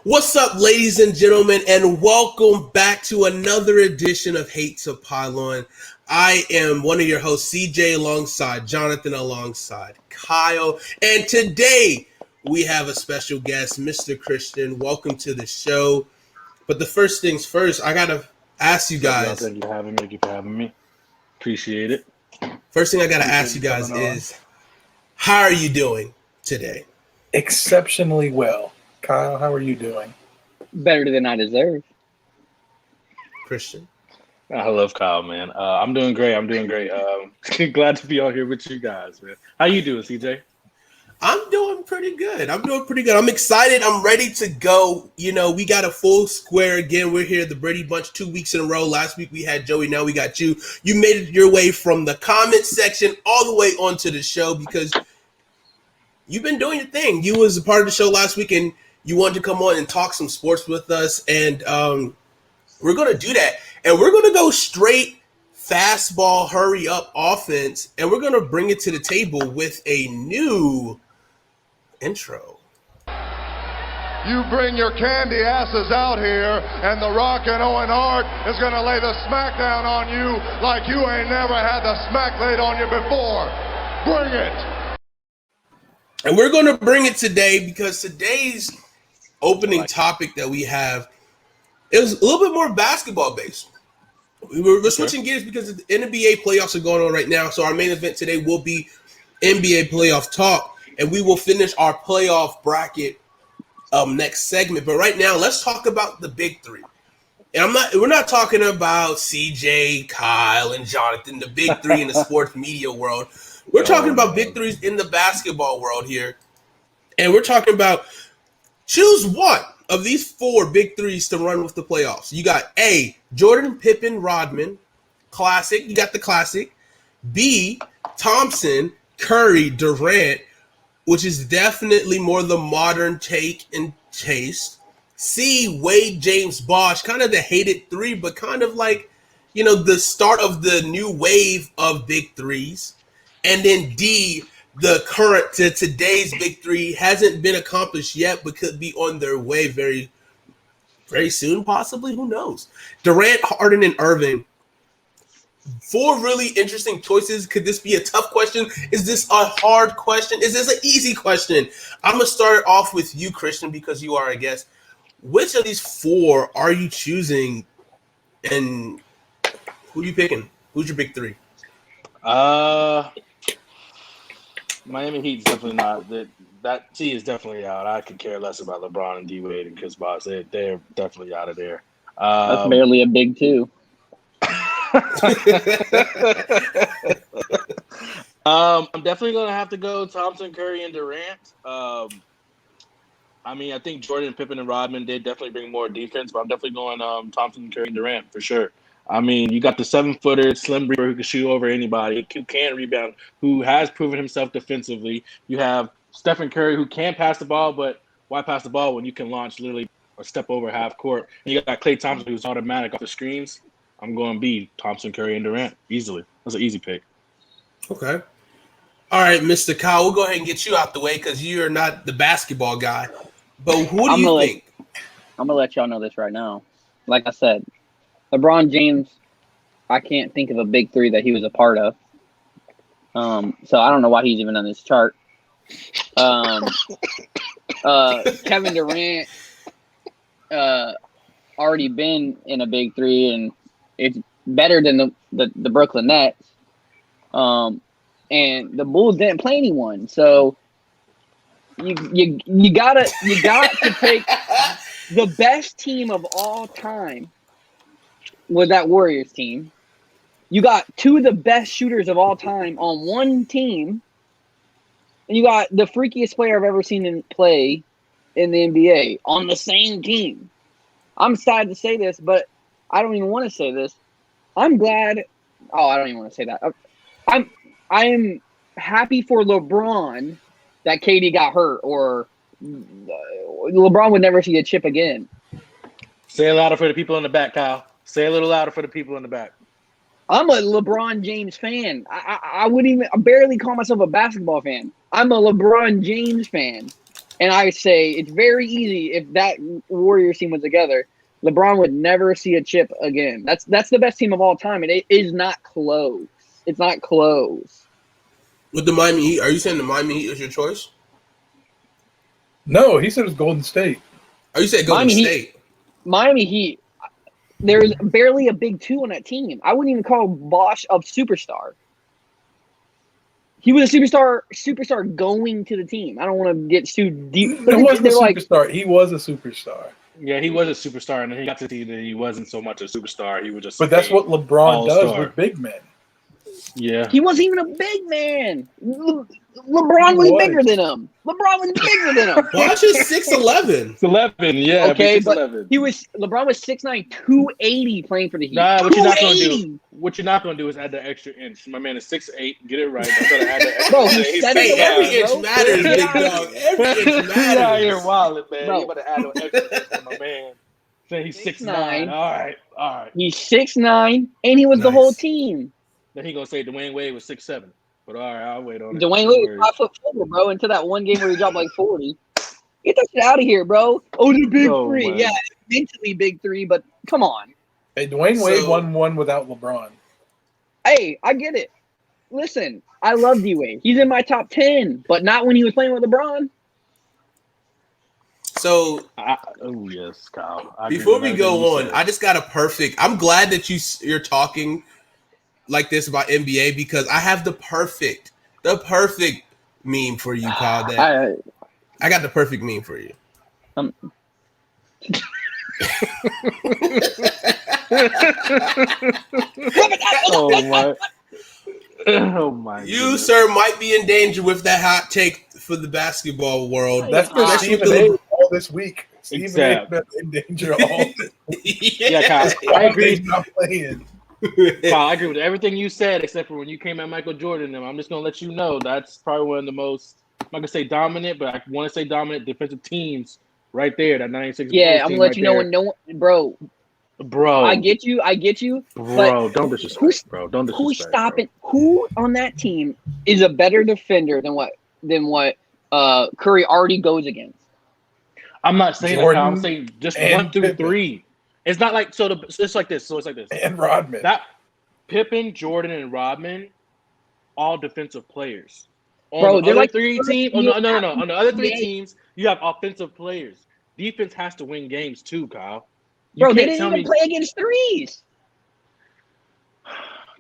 What's up, ladies and gentlemen, and welcome back to another edition of Hate2pylon. I am one of your hosts, CJ, alongside Jonathan, alongside Kyle, and today we have a special guest, Mr. Christian. Welcome to the show. But the first things first, I gotta ask you guys. Thank you for having me. Appreciate it. First thing I gotta ask you guys is, how are you doing today? Exceptionally well. Kyle, how are you doing? Better than I deserve. Christian? I love Kyle, man. I'm doing great. Glad to be on here with you guys, man. How you doing, CJ? I'm doing pretty good. I'm excited. I'm ready to go. You know, we got a full square again. We're here, the Brady Bunch, 2 weeks in a row. Last week we had Joey. Now we got you. You made it your way from the comment section all the way onto the show because you've been doing your thing. You was a part of the show last week, and you wanted to come on and talk some sports with us. And we're going to do that. And we're going to go straight fastball, hurry up offense. And we're going to bring it to the table with a new intro. You bring your candy asses out here, and the Rockin' Owen Hart is going to lay the smackdown on you like you ain't never had the smack laid on you before. Bring it. And we're going to bring it today because today's opening topic that we have is a little bit more basketball based. We're switching gears because the NBA playoffs are going on right now. So our main event today will be NBA playoff talk. And we will finish our playoff bracket next segment. But right now, let's talk about the big three. And we're not talking about CJ, Kyle, and Jonathan, the big three in the sports media world. We're talking about big threes in the basketball world here. And we're talking about choose one of these four big threes to run with the playoffs. You got A, Jordan, Pippen, Rodman, classic. You got the classic. B, Thompson, Curry, Durant, which is definitely more the modern take and taste. C, Wade, James, Bosh, kind of the hated three, but kind of like, you know, the start of the new wave of big threes. And then D, the current to today's big three hasn't been accomplished yet, but could be on their way very, very soon, possibly. Who knows? Durant, Harden, and Irving. Four really interesting choices. Could this be a tough question? Is this a hard question? Is this an easy question? I'm going to start off with you, Christian, because you are a guest. Which of these four are you choosing, and who are you picking? Who's your big three? Miami Heat's definitely not. That T is definitely out. I could care less about LeBron and D-Wade and Chris Bosh. They're definitely out of there. That's barely a big two. I'm definitely going to have to go Thompson, Curry, and Durant. I mean, I think Jordan, Pippen, and Rodman, they definitely bring more defense, but I'm definitely going Thompson, Curry, and Durant for sure. I mean, you got the 7-footer, Slim Reaper who can shoot over anybody, who can rebound, who has proven himself defensively. You have Stephen Curry who can pass the ball, but why pass the ball when you can launch literally or step over half court? And you got Klay Thompson who's automatic off the screens. I'm going B, Thompson, Curry, and Durant easily. That's an easy pick. Okay. All right, Mr. Kyle, we'll go ahead and get you out the way because you're not the basketball guy. But who do you think? I'm going to let y'all know this right now. Like I said, LeBron James, I can't think of a big three that he was a part of. So I don't know why he's even on this chart. Kevin Durant already been in a big three, and it's better than the Brooklyn Nets. And the Bulls didn't play anyone, so you got to take the best team of all time. With that Warriors team, you got two of the best shooters of all time on one team, and you got the freakiest player I've ever seen play in the NBA on the same team. I'm sad to say this, but I don't even want to say this. I'm glad. Oh, I don't even want to say that. I am happy for LeBron that KD got hurt, or LeBron would never see a chip again. Say it louder for the people in the back, Kyle. Say a little louder for the people in the back. I'm a LeBron James fan. I wouldn't even barely call myself a basketball fan. I'm a LeBron James fan. And I say it's very easy if that Warriors team was together, LeBron would never see a chip again. That's the best team of all time, and it is not close. It's not close. With the Miami Heat, are you saying the Miami Heat is your choice? No, he said it was Golden State. Oh, you said Golden State. Miami Heat, there's barely a big two on that team. I wouldn't even call Bosch a superstar. He was a superstar going to the team. I don't want to get too deep. He wasn't a superstar. He was a superstar. Yeah, he was a superstar, and then he got to see that he wasn't so much a superstar. He was just. But that's what LeBron does with big men. Yeah. He wasn't even a big man. LeBron was bigger than him. Bosch is 6'11". 11, yeah. Okay, but LeBron was 6'9", 280 playing for the Heat. Nah, what you're not gonna do is add the extra inch. My man is 6'8". Get it right. I'm gonna add the extra. Bro, he's every inch matters, big dog. Every inch matters. He's out here wilding, man. Bro. You better add no extra inch, my man. Saying he's 6'9". All right. He's 6'9", and he was the whole team. Then he gonna say Dwayne Wade was 6'7". But all right, I'll wait on it. Dwayne Wade was 5'4", bro, until that one game where he dropped like 40. Get that shit out of here, bro. Oh, the big three. Man. Yeah, mentally big three, but come on. Hey, Dwayne Wade won one without LeBron. Hey, I get it. Listen, I love D-Wade. He's in my top 10, but not when he was playing with LeBron. So, yes, Kyle. Before we go on, I just got a perfect. I'm glad that you're talking like this about NBA because I have the perfect meme for you, Kyle. I got the perfect meme for you. Oh my! You, sir, might be in danger with that hot take for the basketball world. That's been Stephen A. all this week. Stephen A. been in danger all this week. Yeah, Kyle, I agree. Not playing. Kyle, I agree with everything you said, except for when you came at Michael Jordan. And I'm just gonna let you know that's probably one of the most. I'm not gonna say dominant, but I want to say dominant defensive teams right there. That 96. Yeah, I'm gonna let you know when no one, bro. I get you. Bro, don't disrespect. Who's stopping? Who on that team is a better defender than what Curry already goes against? I'm not saying that. I'm saying just 1 through 3. It's not like it's like this. So it's like this. And Rodman. That Pippen, Jordan, and Rodman, all defensive players. Bro, they're like 3 teams. No. On the other 3 teams, you have offensive players. Defense has to win games too, Kyle. Bro, they didn't even play against threes.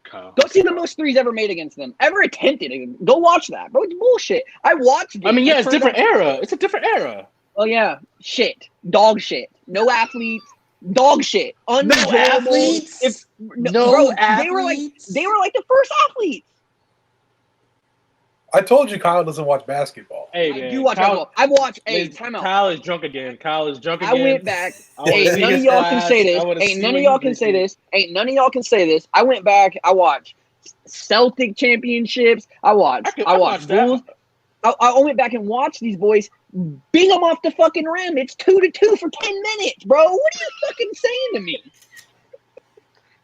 Kyle. Go see the most threes ever made against them. Ever attempted. Go watch that, bro. It's bullshit. I watched it. I mean, yeah, it's different era. It's a different era. Oh, yeah. Shit. Dog shit. No athletes. Dog shit. No athletes? Bro, athletes? They were like the first athletes. I told you Kyle doesn't watch basketball. Hey, man. I do watch basketball. I've watched. Hey, time out. Kyle is drunk again. I went back. Hey, none of y'all can say this. Ain't none of y'all can say this. I went back. I watched Celtic championships. I watched Bulls. I went back and watched these boys beat them off the fucking rim. It's 2-2 for 10 minutes, bro. What are you fucking saying to me?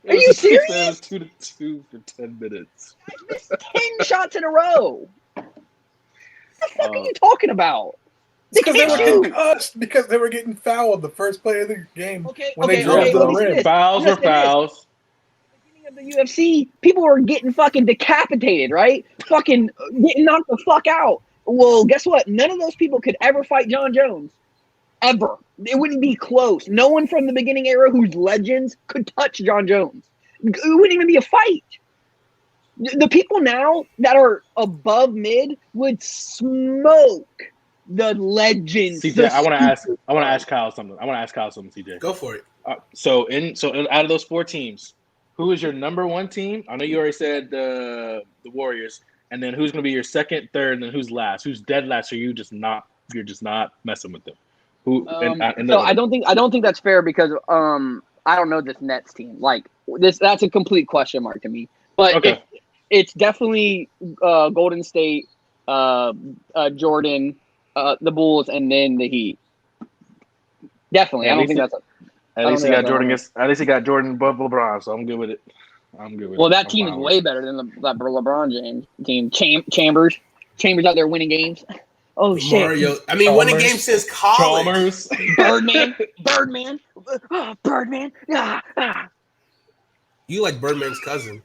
Are you serious? It was 2-2 for 10 minutes. I missed 10 shots in a row. What the fuck are you talking about? Because they were getting cussed because they were getting fouled the first play of the game. They drove to the rim. Fouls were fouls. Of the UFC, people were getting fucking decapitated, right? Fucking getting knocked the fuck out. Well, guess what? None of those people could ever fight John Jones. Ever. It wouldn't be close. No one from the beginning era who's legends could touch John Jones. It wouldn't even be a fight. The people now that are above mid would smoke the legends. CJ, I want to ask Kyle something. CJ. Go for it. So out of those 4 teams, who is your number 1 team? I know you already said the Warriors, and then who's going to be your second, third, and then who's last? Who's dead last? Or you're just not messing with them? Who? So I don't think that's fair because I don't know this Nets team. Like that's a complete question mark to me. But okay. It's definitely Golden State, Jordan, the Bulls, and then the Heat. Definitely, I don't think that's. At least he got Jordan above LeBron, so I'm good with it. Well, that team is way better than that LeBron James team. Chambers out there winning games. Oh shit. Mario. I mean, winning games since college. Chalmers. Birdman. Ah. You like Birdman's cousin.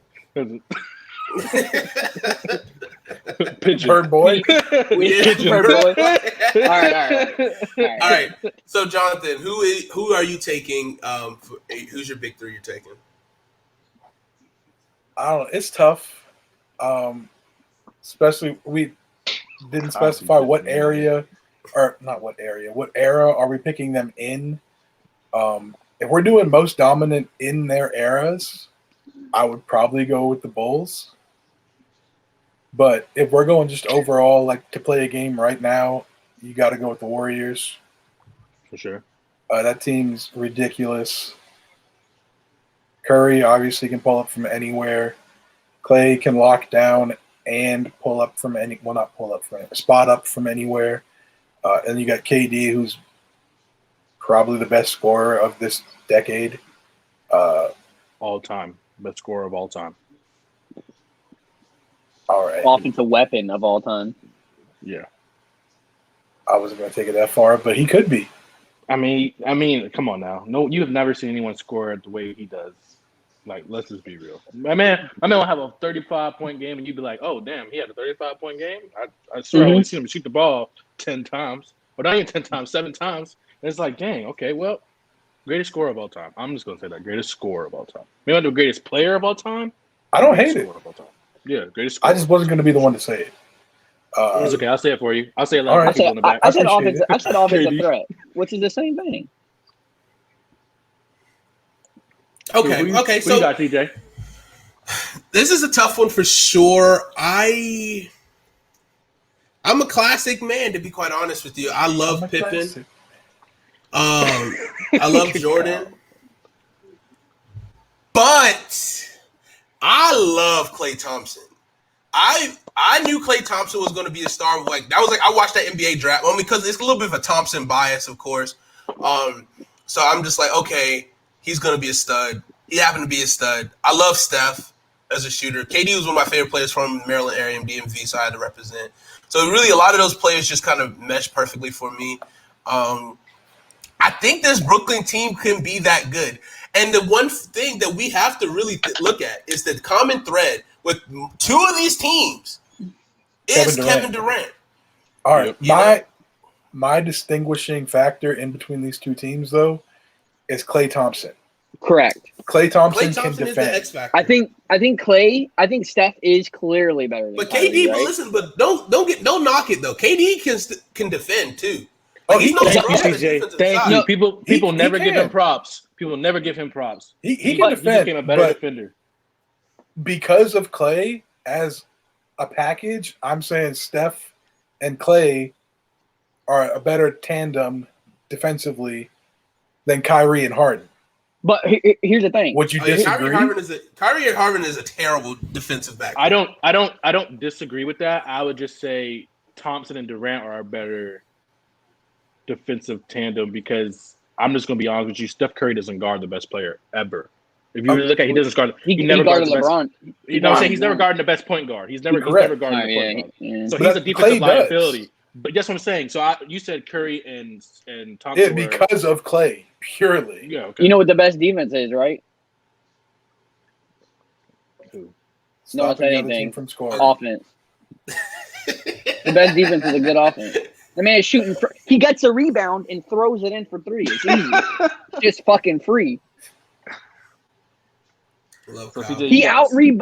Pigeon. Bird boy. Pigeon. Bird boy. All right. All right. So, Jonathan, who are you taking? Who's your big three you're taking? I don't know. It's tough. Especially we didn't specify what area, or not what area, what era are we picking them in? If we're doing most dominant in their eras, I would probably go with the Bulls. But if we're going just overall, like to play a game right now, you got to go with the Warriors. For sure. That team's ridiculous. Curry obviously can pull up from anywhere. Clay can lock down and pull up from spot up from anywhere. And you got KD, who's probably the best scorer of this decade. All time. Best scorer of all time. All right. Offensive weapon of all time. Yeah. I wasn't going to take it that far, but he could be. I mean, come on now. No, you have never seen anyone score the way he does. Like, let's just be real. My man will have a 35-point game, and you'd be like, "Oh, damn, he had a 35-point game." I swear I only seen him shoot the ball 10 times, or not even 10 times, 7 times. And it's like, dang, okay, well, greatest scorer of all time. I'm just gonna say that greatest scorer of all time. Maybe not the greatest player of all time. I don't hate it. Of all time. Yeah, greatest scorer. I just wasn't going to be the one to say it. It's okay. I'll say it for you. I'll say a lot All of right. people in the back. I said offensive. I said offensive KD. threat, which is the same thing. Okay. Who you So got, TJ? this is a tough one for sure. I'm a classic man, to be quite honest with you. I love Pippen. I love Jordan. But I love Klay Thompson. I knew Klay Thompson was going to be a star. I watched that NBA draft because it's a little bit of a Thompson bias, of course. So I'm just like, okay, he's going to be a stud. He happened to be a stud. I love Steph as a shooter. KD was one of my favorite players from the Maryland area and DMV, so I had to represent. So really, a lot of those players just kind of mesh perfectly for me. I think this Brooklyn team can be that good. And the one thing that we have to really look at is the common thread with two of these teams is Kevin Durant. All right. Yep. My distinguishing factor in between these two teams, though, is Klay Thompson. Correct. Klay Thompson Klay can Thompson is defend. the X factor. I think Steph is clearly better than But Kyrie, KD, right? but listen, but don't knock it though. KD can defend too. He's no Thank you, scrub. CJ. Thank you. No, People never he give him can. props. People never give him props. He can He defend, became a better but defender. because of Klay as a package, I'm saying Steph and Klay are a better tandem defensively than Kyrie and Harden. But here's the thing. Would you disagree? Kyrie and Harden is a terrible defensive back. I don't disagree with that. I would just say Thompson and Durant are a better defensive tandem because I'm just going to be honest with you. Steph Curry doesn't guard the best player ever. If you really look at, he doesn't guard. He never guarded guards the LeBron. best. You know what I'm saying? He's never guarding the best point guard. He's never guarding the point guard. Yeah. So But he's a defensive Klay liability. does. But that's what I'm saying. So you said Curry and Thompson. Yeah, because of Klay, purely. Yeah, okay. You know what the best defense is, right? Who? No, Stopping the other anything. team from scoring. Offense. The best defense is a good offense. The man is shooting. He gets a rebound and throws it in for 3. It's easy. Just fucking free. Love So Kyle. CJ,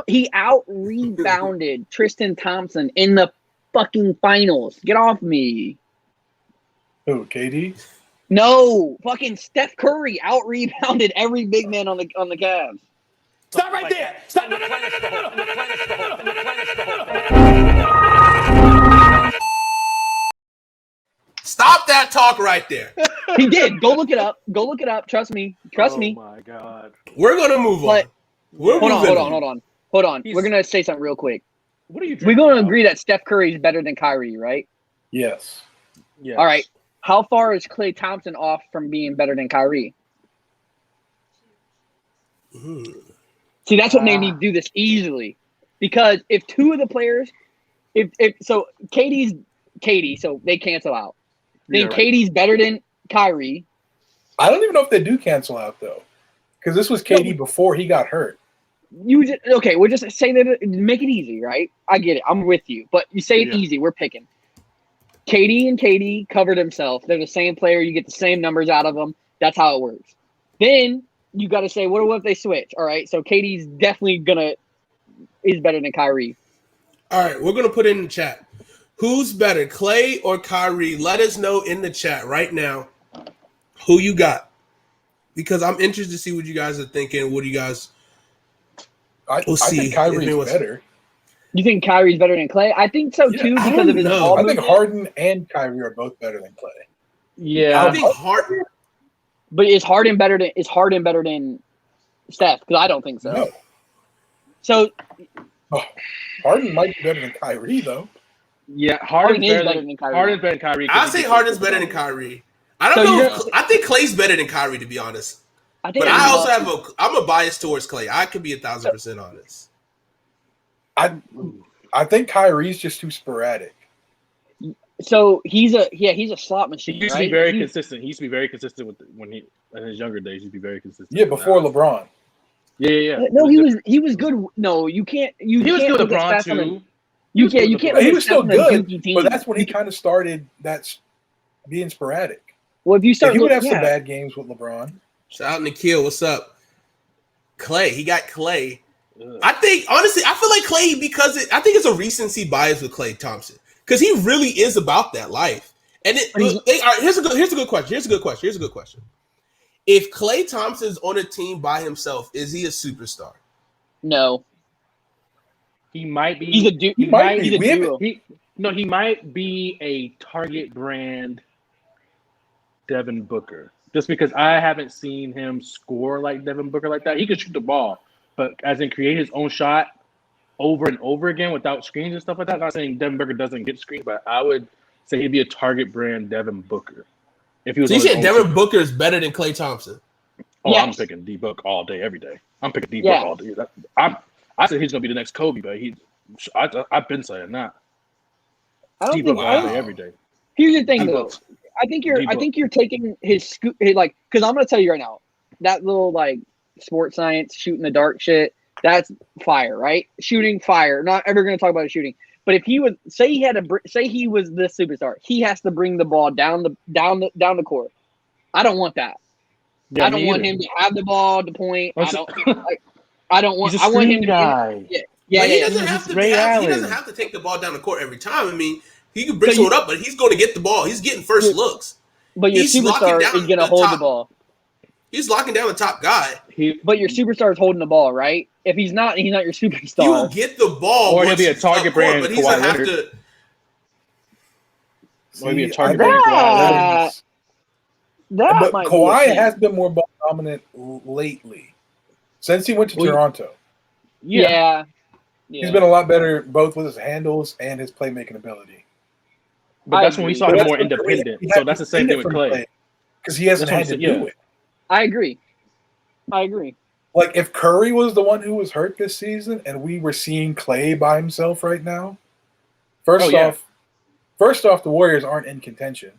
He out rebounded Tristan Thompson in the fucking finals. Get off me. Who, KD? No, fucking Steph Curry out rebounded every big man on the Cavs. Stop right there! Stop! No. Stop that talk right there. He did. Go look it up. Trust me. Oh my God. We're gonna move on. But- We're Hold moving on. We're gonna say something real quick. What are you? We're gonna agree that Steph Curry is better than Kyrie, right? Yes. Yeah. All right. How far is Klay Thompson off from being better than Kyrie? See, that's what made me do this easily. Because if two of the players, if so, KD's KD, so they cancel out. Then Yeah, right. KD's better than Kyrie. I don't even know if they do cancel out though, because this was KD before he got hurt. We'll just say that make it easy, right? I get it. I'm with you, but you say it easy. We're picking. KD covered himself. They're the same player. You get the same numbers out of them. That's how it works. Then you got to say, what if they switch? All right, so KD's definitely is better than Kyrie. All right, we're gonna put it in the chat. Who's better, Klay or Kyrie? Let us know in the chat right now who you got, because I'm interested to see what you guys are thinking. What do you guys? I think Kyrie's better. You think Kyrie's better than Klay? I think so too because of his ball I think movement. Harden and Kyrie are both better than Klay. Yeah, I think Harden. But is Harden better than Steph? Because I don't think so. No. So Harden might be better than Kyrie though. Yeah, Harden is better than Kyrie. Harden's better than Kyrie. I say Harden's better than Kyrie. I don't know. I think Klay's better than Kyrie, to be honest. But I also I'm a bias towards Klay. I could be 1,000% honest. I think Kyrie's just too sporadic. So he's a slot machine. He used to be very consistent. He used to be very consistent when he in his younger days. He'd be very consistent. Yeah, before LeBron. Yeah. No, he was good. No, you can't. He was good with LeBron too. You can't. He was still good, but that's when he kind of started being sporadic. Well, if you start, he would have some bad games with LeBron. Shout out Nikhil, what's up? Klay, he got Klay. I think honestly, I feel like Klay I think it's a recency bias with Klay Thompson because he really is about that life. And here's a good question. If Klay Thompson's on a team by himself, is he a superstar? No. He might be. He's a duo. He might be a Target brand Devin Booker. Just because I haven't seen him score like Devin Booker like that. He could shoot the ball, but as in create his own shot over and over again without screens and stuff like that. I'm not saying Devin Booker doesn't get screens, but I would say he'd be a Target brand Devin Booker. If he was, so you said Devin Booker is better than Klay Thompson? Oh, yes. I'm picking D-Book all day, every day. I'm picking D-Book all day. I said he's gonna be the next Kobe, but I've been saying that. D-Book all day, every day. Here's the thing, though. I think you're taking his like, because I'm gonna tell you right now, that little like sports science shooting the dark shit, that's fire, right? Shooting fire. Not ever gonna talk about his shooting, but if he was say he was the superstar, he has to bring the ball down the court. I don't want that. Yeah, I don't want him to have the ball to point. I don't want. I want him to guy. Yeah. He doesn't have to take the ball down the court every time. I mean, he can bring someone up, but he's going to get the ball. He's getting first looks. But your superstar is going to hold the ball. He's locking down the top guy. But your superstar is holding the ball, right? If he's not your superstar. He will get the ball, or he'll be a Target brand. But he's going to have to. Or be a Target brand. But Kawhi has been more ball dominant lately since he went to Toronto. Yeah. He's been a lot better both with his handles and his playmaking ability. But that's when we saw him more independent. So that's the same thing with Klay. Because he hasn't had to do it. I agree. Like, if Curry was the one who was hurt this season and we were seeing Klay by himself right now, first off, the Warriors aren't in contention.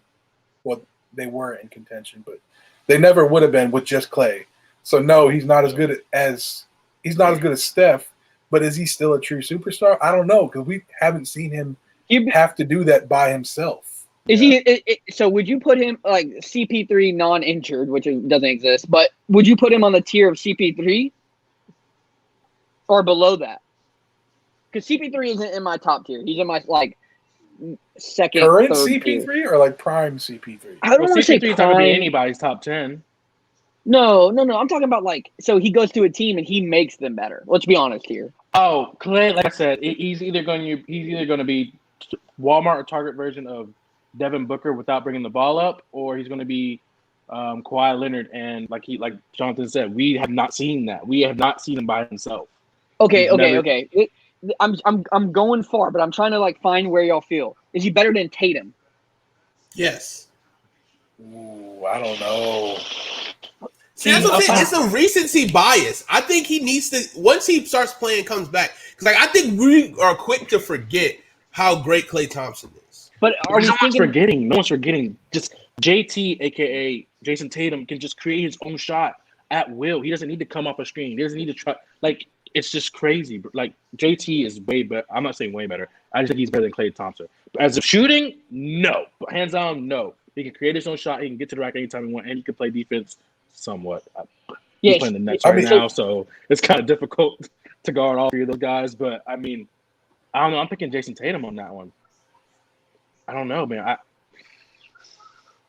Well, they were in contention, but they never would have been with just Klay. So, no, he's not as good as Steph. But is he still a true superstar? I don't know, because we haven't seen him have to do that by himself. Is he? So would you put him like CP3 non-injured, which doesn't exist, but would you put him on the tier of CP3 or below that? Because CP3 isn't in my top tier. He's in my second, current third CP3 tier. or like prime CP3? I don't want to say CP3 is not going to be anybody's top 10. No. I'm talking about so he goes to a team and he makes them better. Let's be honest here. Oh, Klay, like I said, he's either going to be Walmart or Target version of Devin Booker without bringing the ball up, or he's going to be Kawhi Leonard. And like Jonathan said, we have not seen that. We have not seen him by himself. Okay. I'm going far, but I'm trying to find where y'all feel. Is he better than Tatum? Yes. Ooh, I don't know. See, that's what I'm saying. It's a recency bias. I think he needs to, once he starts playing, comes back. Because I think we are quick to forget how great Klay Thompson is. But are we No one's thinking? forgetting. No one's forgetting. Just JT, aka Jason Tatum, can just create his own shot at will. He doesn't need to come off a screen. He doesn't need to try. Like, it's just crazy. Like, JT is way better. I'm not saying way better. I just think he's better than Klay Thompson. But as of shooting, no. But hands down, no. He can create his own shot. He can get to the rack anytime he wants, and he can play defense somewhat. He's playing the Nets right now, so it's kind of difficult to guard all three of those guys. But, I mean, I don't know. I'm picking Jason Tatum on that one. I don't know, man.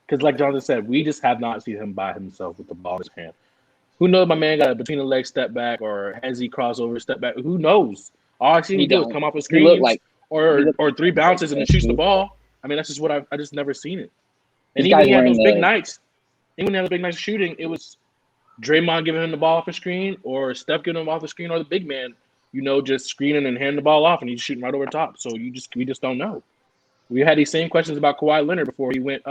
Because like Jonathan said, we just have not seen him by himself with the ball in his hand. Who knows? My man got a between the legs step back, or has he crossover step back? Who knows? All I see him do is come off a screen or three bounces and then shoots the ball. I mean, that's just what I just never seen it. And even when he had those big nights, shooting, it was Draymond giving him the ball off the screen, or Steph giving him off the screen, or the big man, just screening and handing the ball off, and he's shooting right over top. So we just don't know. We had these same questions about Kawhi Leonard before he left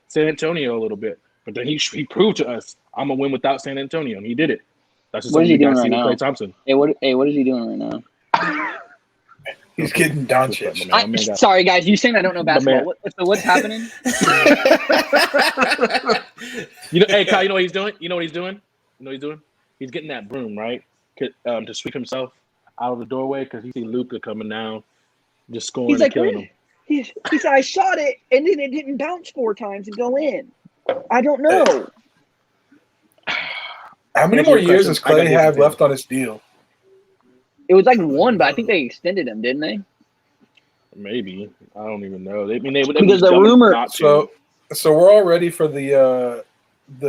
San Antonio a little bit, but then he proved to us, I'm gonna win without San Antonio, and he did it. That's just something you guys see with Klay Thompson. Hey, what is he doing right now? He's getting Doncic. Sorry, guys. You saying I don't know basketball? What's happening? Hey, Kyle. You know what he's doing? He's getting that broom, right? To sweep himself out of the doorway because he see Luka coming down, just scoring and killing him. He said, I shot it, and then it didn't bounce 4 times and go in. I don't know. How many more years does Klay have left on his deal? It was like 1, but I think they extended him, didn't they? Maybe. I don't even know. Because the rumor. So we're all ready for the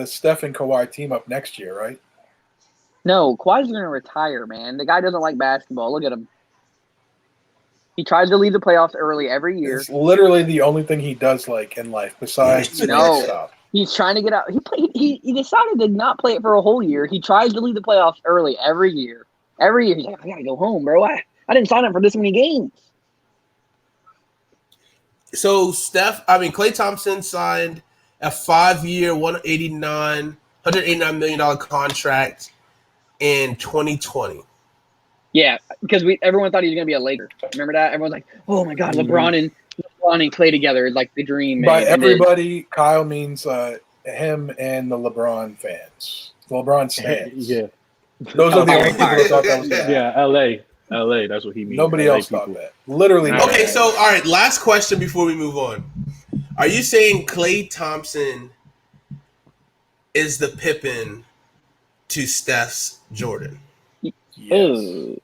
Steph and Kawhi team up next year, right? No, Kawhi's going to retire, man. The guy doesn't like basketball. Look at him. He tries to leave the playoffs early every year. It's literally the only thing he does like in life besides stuff. He's trying to get out. He decided to not play it for a whole year. He tries to leave the playoffs early every year. Every year he's like, I gotta go home, bro. I didn't sign up for this many games. So Klay Thompson signed a 5-year, $189 million contract in 2020. Yeah, because everyone thought he was gonna be a Laker. Remember that? Everyone's like, oh my god, LeBron and Klay together is like the dream. By everybody, Kyle means him and the LeBron fans. The LeBron fans. Yeah. Those are the only people that thought that was bad. Yeah, LA, that's what he means. Nobody else thought that. Literally. Okay, so all right, last question before we move on. Are you saying Klay Thompson is the Pippen to Steph's Jordan? Yes. Oh.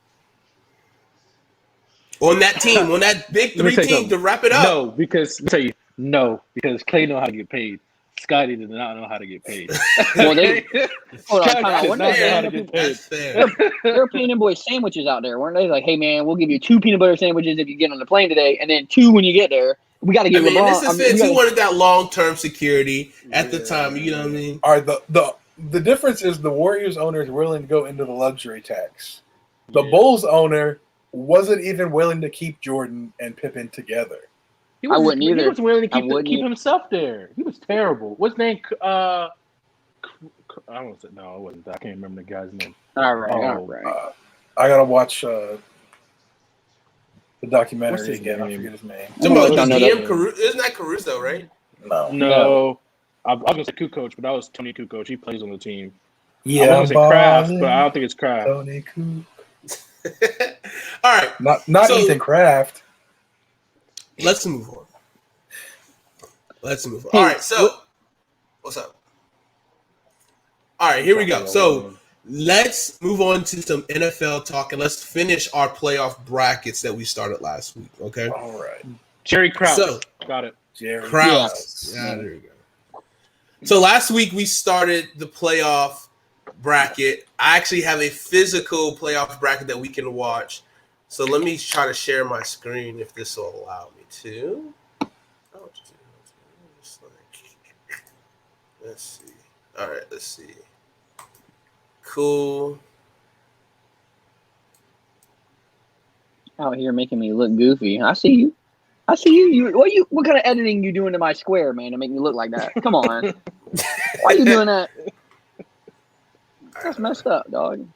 On that team, on that big 3 team to wrap it up. No, because Klay know how to get paid. Scotty did not know how to get paid. Well, hold on. That's fair. They're peanut boy sandwiches out there, weren't they? Like, hey man, we'll give you 2 peanut butter sandwiches if you get on the plane today, and then 2 when you get there. We got to give LeBron. He wanted that long-term security at the time. You know what I mean? All right. The difference is the Warriors owner is willing to go into the luxury tax. The Bulls owner wasn't even willing to keep Jordan and Pippen together. I wouldn't either. He was willing to keep himself there. He was terrible. What's his name? I don't say no. It wasn't that. I can't remember the guy's name. All right. I gotta watch the documentary again. I forget his name. Isn't that Caruso, right? No. I was gonna say Kukoc, but that was Tony Kukoc. He plays on the team. Yeah, I want to say Kraft, but I don't think it's Kraft. Tony Kukoc. All right. Not Ethan Kraft. Let's move on. All right, so what's up? All right, here we go. So let's move on to some NFL talk, and let's finish our playoff brackets that we started last week, okay? All right. Jerry Krause. So, got it. Jerry Krause. Yeah, there you go. So last week we started the playoff bracket. I actually have a physical playoff bracket that we can watch. So let me try to share my screen if this will allow me to. Let's see. All right, let's see. Cool. Out here making me look goofy. I see you. What kind of editing you doing to my square, man, to make me look like that? Come on. Why are you doing that? That's messed up, dog.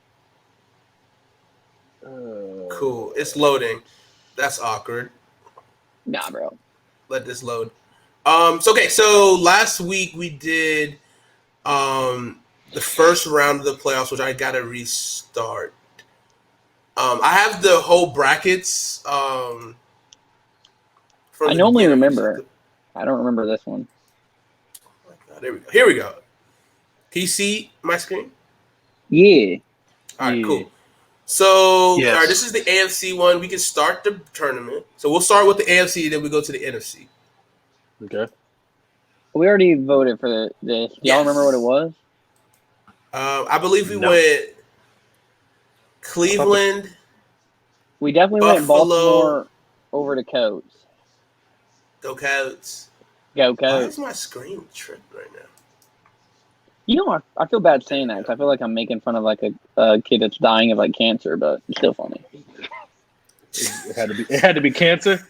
Cool. It's loading. That's awkward. Nah, bro. Let this load. So last week we did the first round of the playoffs, which I gotta restart. I have the whole brackets. I normally remember. I don't remember this one. Oh my God, there we go. Here we go. Can you see my screen? Yeah. All right, cool. So, Yes. all right, this is the AFC one. We can start the tournament. So we'll start with the AFC, then we go to the NFC. Okay. We already voted for this. Do y'all remember what it was? I believe we went Cleveland. We definitely went Baltimore over to Coats. Go Coats. Go Why Coats. is my screen tripping right now? You know, I feel bad saying that because I feel like I'm making fun of like a kid that's dying of like cancer, but it's still funny. It had to be cancer.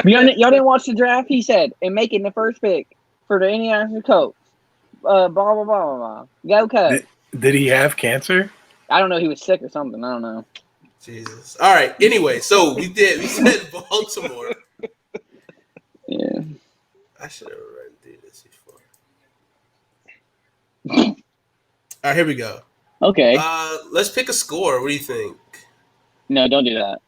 y'all didn't watch the draft? He said, and making the first pick for the Indianapolis Colts. Blah, blah, blah, blah, blah. Go Colts. Did he have cancer? I don't know. He was sick or something. I don't know. Jesus. All right. Anyway, so we said Baltimore. Yeah. I should have read through this before. All right, here we go. Okay. Let's pick a score. What do you think? No, don't do that.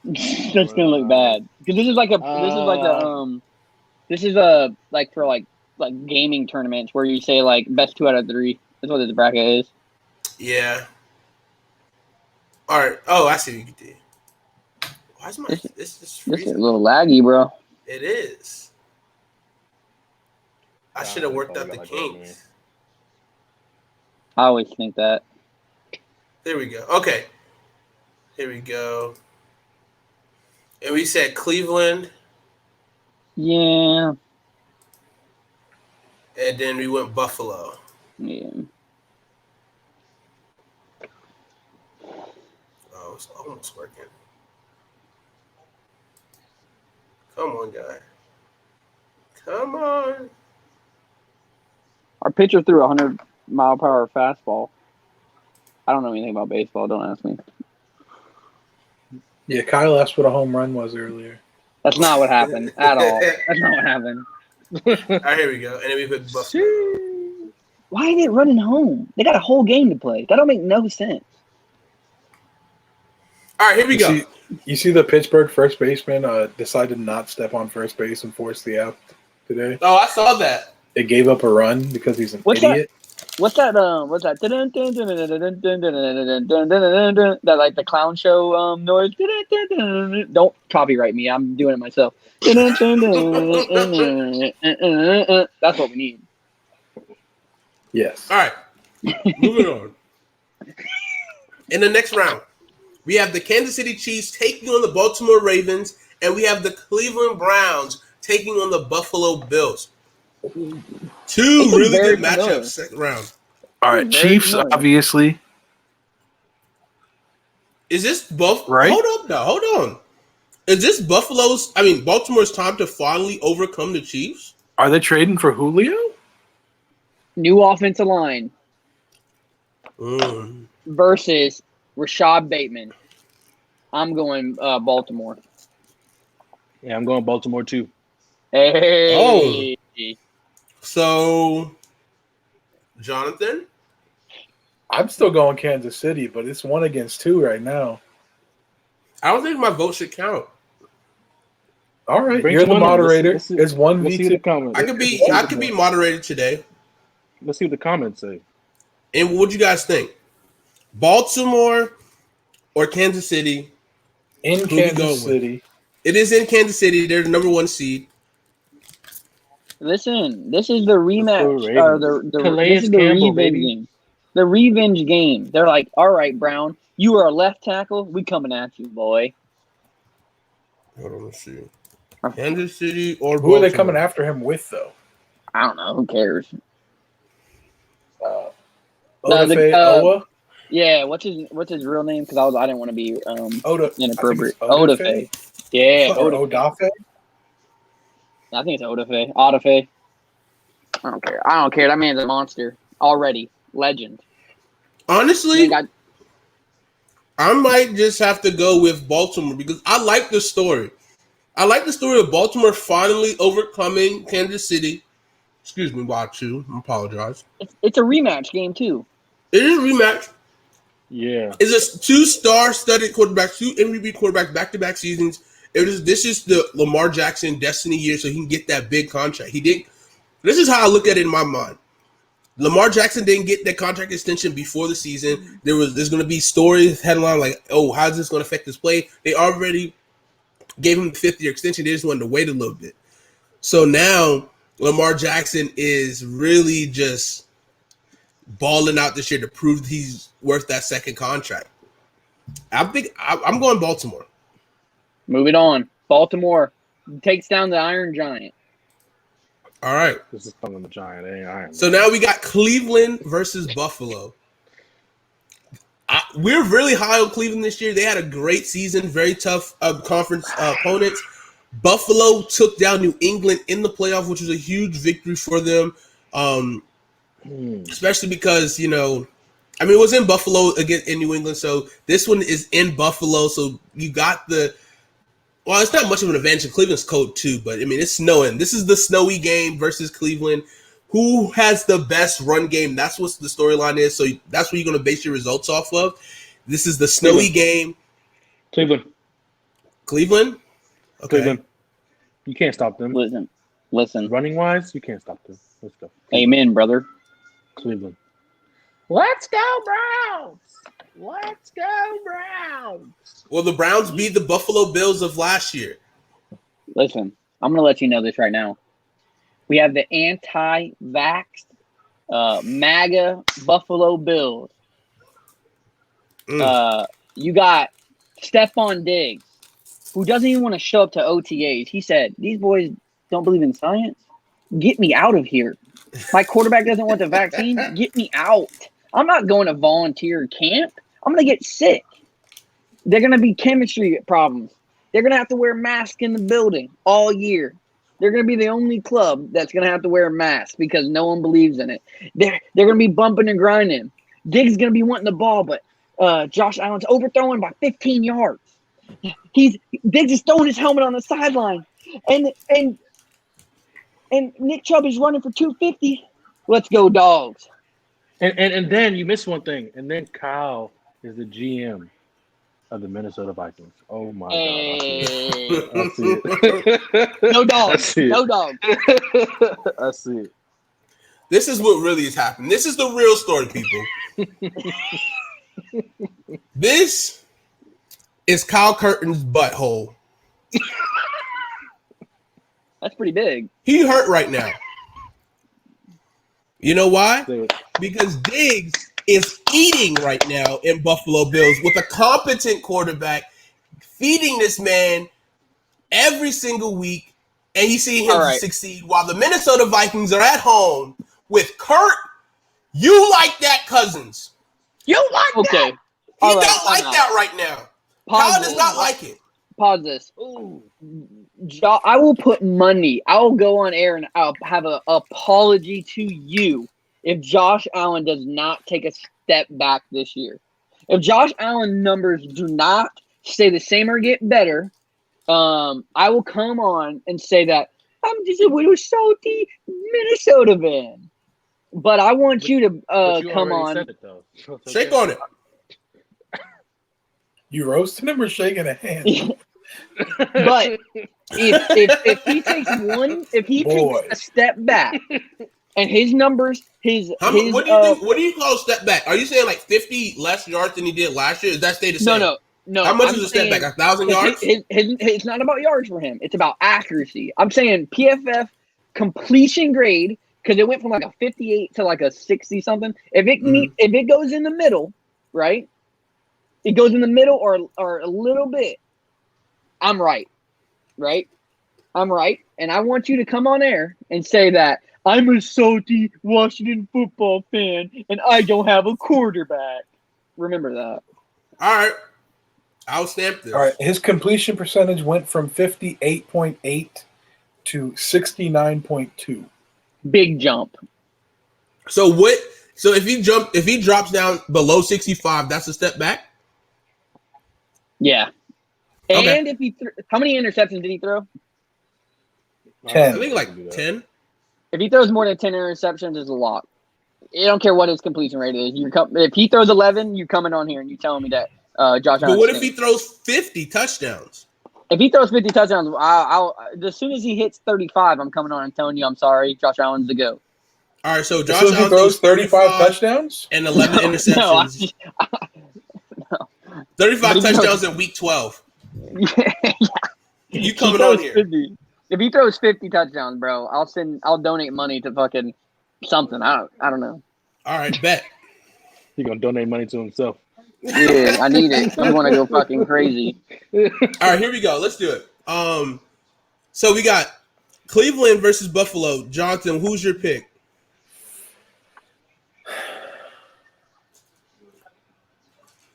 That's gonna look bad because this is like for like gaming tournaments where you say like best 2 out of 3. That's what this bracket is. Yeah. All right. Oh, I see what you did. Why is my this is a little laggy, bro? It is. I should have worked out the kinks. I always think that. There we go. Okay. Here we go. And we said Cleveland. Yeah. And then we went Buffalo. Yeah. Oh, it's almost working. Come on, guy. Come on. Our pitcher threw a 100-mile-per-hour fastball. I don't know anything about baseball. Don't ask me. Yeah, Kyle asked what a home run was earlier. That's not what happened at all. That's not what happened. All right, here we go. And then we put Buffalo. Why are they running home? They got a whole game to play. That don't make no sense. All right, here we go. You see the Pittsburgh first baseman decided not step on first base and force the out today? Oh, I saw that. It gave up a run because he's an idiot. What's that? That like the clown show noise. Don't copyright me. I'm doing it myself. That's what we need. Yes. All right. Moving on. In the next round, we have the Kansas City Chiefs taking on the Baltimore Ravens, and we have the Cleveland Browns taking on the Buffalo Bills. Two really good matchups second round. All right, Chiefs, obviously. Is this Buffalo? Right? Hold up now. Hold on. Is this Baltimore's time to finally overcome the Chiefs? Are they trading for Julio? New offensive line versus Rashad Bateman. I'm going Baltimore. Yeah, I'm going Baltimore too. Hey. Oh. So, Jonathan? I'm still going Kansas City, but it's 1 against 2 right now. I don't think my vote should count. All right, you're the moderator. It's 1v2. I could be moderated today. Let's see what the comments say. And what do you guys think? Baltimore or Kansas City? In Kansas City. It is in Kansas City. They're the number 1 seed. Listen, this is the rematch. This is the Campbell, revenge game. The revenge game. They're like, all right, Brown, you are a left tackle. We coming at you, boy. Hold on, let's see. Kansas City or Baltimore? Who are they coming after him with, though? I don't know. Who cares? Owa? Yeah, what's his real name? Because I didn't want to be inappropriate. Odafe? Yeah, Odafe? I think it's Odafe. Odafe. I don't care. That man's a monster already. Legend. Honestly, I might just have to go with Baltimore because I like the story. I like the story of Baltimore finally overcoming Kansas City. Excuse me, Wachu. I apologize. It's a rematch game too. It is a rematch. Yeah. It's a 2-star studded quarterbacks, 2 MVP quarterbacks, back-to-back seasons. This is the Lamar Jackson destiny year, so he can get that big contract. He didn't. This is how I look at it in my mind. Lamar Jackson didn't get that contract extension before the season. There's going to be stories headline like, oh, how's this going to affect his play? They already gave him the 5th-year extension. They just wanted to wait a little bit. So now Lamar Jackson is really just balling out this year to prove he's worth that second contract. I'm going Baltimore. Moving on. Baltimore takes down the Iron Giant. All right. This is coming the Giant. It ain't Iron. So now we got Cleveland versus Buffalo. We're really high on Cleveland this year. They had a great season, very tough conference opponents. Buffalo took down New England in the playoff, which was a huge victory for them, especially because, it was in Buffalo against in New England. So this one is in Buffalo. So you got it's not much of an advantage in Cleveland's cold too, but it's snowing. This is the snowy game versus Cleveland. Who has the best run game? That's what the storyline is. So that's what you're going to base your results off of. This is the snowy game. Cleveland. Okay. Cleveland. You can't stop them. Listen. Running wise, you can't stop them. Let's go. Amen, brother. Cleveland. Let's go, Browns. Let's go, Browns. Well, the Browns beat the Buffalo Bills of last year. Listen, I'm going to let you know this right now. We have the anti-vaxxed MAGA Buffalo Bills. You got Stephon Diggs, who doesn't even want to show up to OTAs. He said, these boys don't believe in science. Get me out of here. My quarterback doesn't want the vaccine. Get me out. I'm not going to volunteer camp. I'm going to get sick. They're going to be chemistry problems. They're going to have to wear masks in the building all year. They're going to be the only club that's going to have to wear a mask because no one believes in it. They're going to be bumping and grinding. Diggs is going to be wanting the ball, but Josh Allen's overthrowing by 15 yards. Diggs is throwing his helmet on the sideline, and Nick Chubb is running for 250. Let's go, dogs. And then you missed one thing. And then Kyle is the GM of the Minnesota Vikings. Oh my God! I see it. No dogs. No dogs. I see it. This is what really is happening. This is the real story, people. This is Kyle Curtin's butthole. That's pretty big. He hurt right now. You know why? Because Diggs is eating right now in Buffalo Bills with a competent quarterback, feeding this man every single week, and you see him succeed while the Minnesota Vikings are at home with Kurt. You like that, Cousins. You like that. He don't like that right now. Kyle does not like it. Pause this. Ooh. I will put money. I will go on air and I'll have an apology to you if Josh Allen does not take a step back this year. If Josh Allen numbers do not stay the same or get better, I will come on and say that I'm just a little salty Minnesota fan. But I want you to come on. Said it, though. Shake on it. You roasting him or shaking a hand? But if he takes takes a step back and his numbers, what do you call a step back? Are you saying like 50 less yards than he did last year? Does that stay the same? No. How much is a step back? 1,000 yards? It's not about yards for him. It's about accuracy. I'm saying PFF completion grade, because it went from like a 58 to like a 60 something. If it goes in the middle, right? It goes in the middle or a little bit. I'm right. I'm right. And I want you to come on air and say that I'm a salty Washington football fan and I don't have a quarterback. Remember that. All right. I'll stamp this. All right. His completion percentage went from 58.8 to 69.2. Big jump. So if he drops down below 65, that's a step back? Yeah. Okay. And if he how many interceptions did he throw? 10. I think like 10. If he throws more than 10 interceptions, it's a lock. I don't care what his completion rate is. If he throws 11, you coming on here and you telling me that Josh Allen. But what if he throws 50 touchdowns? If he throws 50 touchdowns, I'll as soon as he hits 35, I'm coming on and telling you I'm sorry. Josh Allen's the GOAT. All right, so Josh So if he Allen throws 35 touchdowns and 11 interceptions. No. 35 touchdowns in week 12. Yeah. You coming on here? 50. If he throws 50 touchdowns, bro, I'll donate money to fucking something. I don't know. All right, bet. He's gonna donate money to himself. Yeah, I need it. I'm gonna go fucking crazy. All right, here we go. Let's do it. So we got Cleveland versus Buffalo. Jonathan, who's your pick?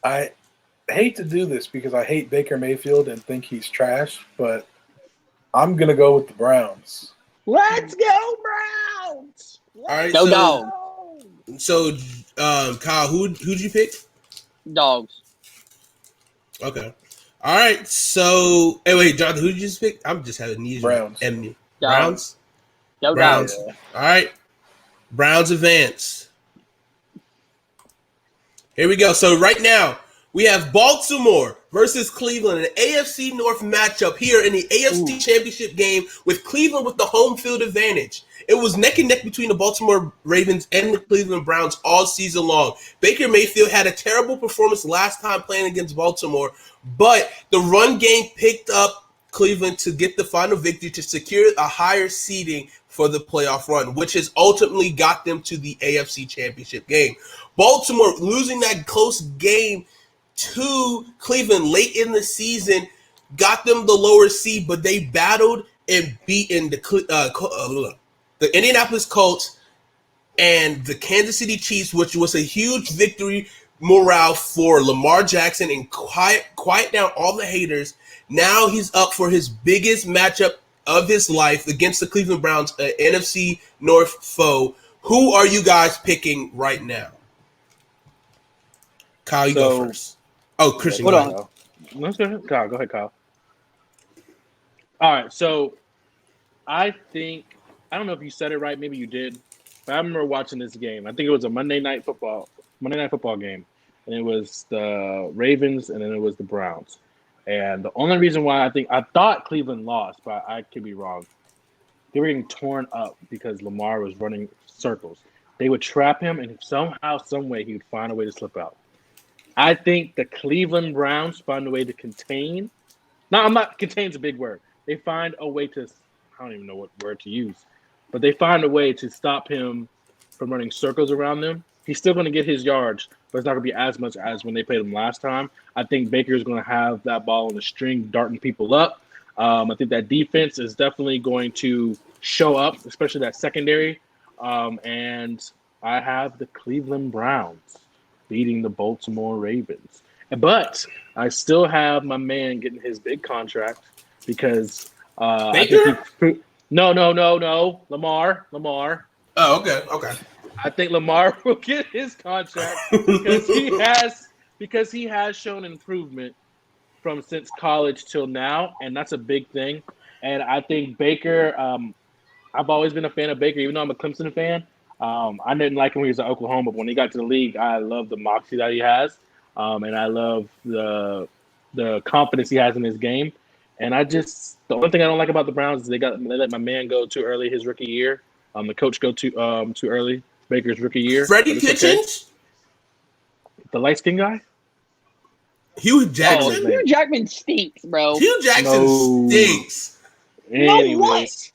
I hate to do this because I hate Baker Mayfield and think he's trash, but I'm gonna go with the Browns. Let's go, Browns! All right, Go dog. So, Kyle, who'd you pick? Dogs. Okay. All right. So, hey, wait, Jonathan, who'd you just pick? I'm just having these. Browns. Browns. Go Browns. dogs. All right. Browns advance. Here we go. So right now we have Baltimore versus Cleveland, an AFC North matchup here in the AFC Championship game with Cleveland with the home field advantage. It was neck and neck between the Baltimore Ravens and the Cleveland Browns all season long. Baker Mayfield had a terrible performance last time playing against Baltimore, but the run game picked up Cleveland to get the final victory to secure a higher seeding for the playoff run, which has ultimately got them to the AFC Championship game. Baltimore losing that close game to Cleveland late in the season got them the lower seed, but they battled and beaten the Indianapolis Colts and the Kansas City Chiefs, which was a huge victory morale for Lamar Jackson and quiet down all the haters. Now he's up for his biggest matchup of his life against the Cleveland Browns, an NFC North foe. Who are you guys picking right now? Kyle, you go first. Oh, Christian, Hold go on. ahead. Let's go ahead. Kyle, go ahead, Kyle. All right, so I think I don't know if you said it right. Maybe you did. But I remember watching this game. I think it was a Monday night football game, and it was the Ravens, and then it was the Browns. And the only reason why I thought Cleveland lost, but I could be wrong. They were getting torn up because Lamar was running circles. They would trap him, and somehow, some way, he would find a way to slip out. I think the Cleveland Browns find a way to contain. No, contain's a big word. They find a way to, I don't even know what word to use, but they find a way to stop him from running circles around them. He's still going to get his yards, but it's not going to be as much as when they played him last time. I think Baker is going to have that ball on the string, darting people up. I think that defense is definitely going to show up, especially that secondary. And I have the Cleveland Browns beating the Baltimore Ravens. But I still have my man getting his big contract because Baker? No. Lamar. Oh, okay. I think Lamar will get his contract because he has shown improvement from since college till now, and that's a big thing. And I think Baker, I've always been a fan of Baker, even though I'm a Clemson fan. I didn't like him when he was at Oklahoma, but when he got to the league, I love the moxie that he has, and I love the confidence he has in his game. And the only thing I don't like about the Browns is they let my man go too early his rookie year. The coach go too early. Baker's rookie year. Freddie Kitchens? Okay. The light-skinned guy? Hugh Jackson? Hugh Jackman stinks, bro. Hugh Jackson stinks. Anyways.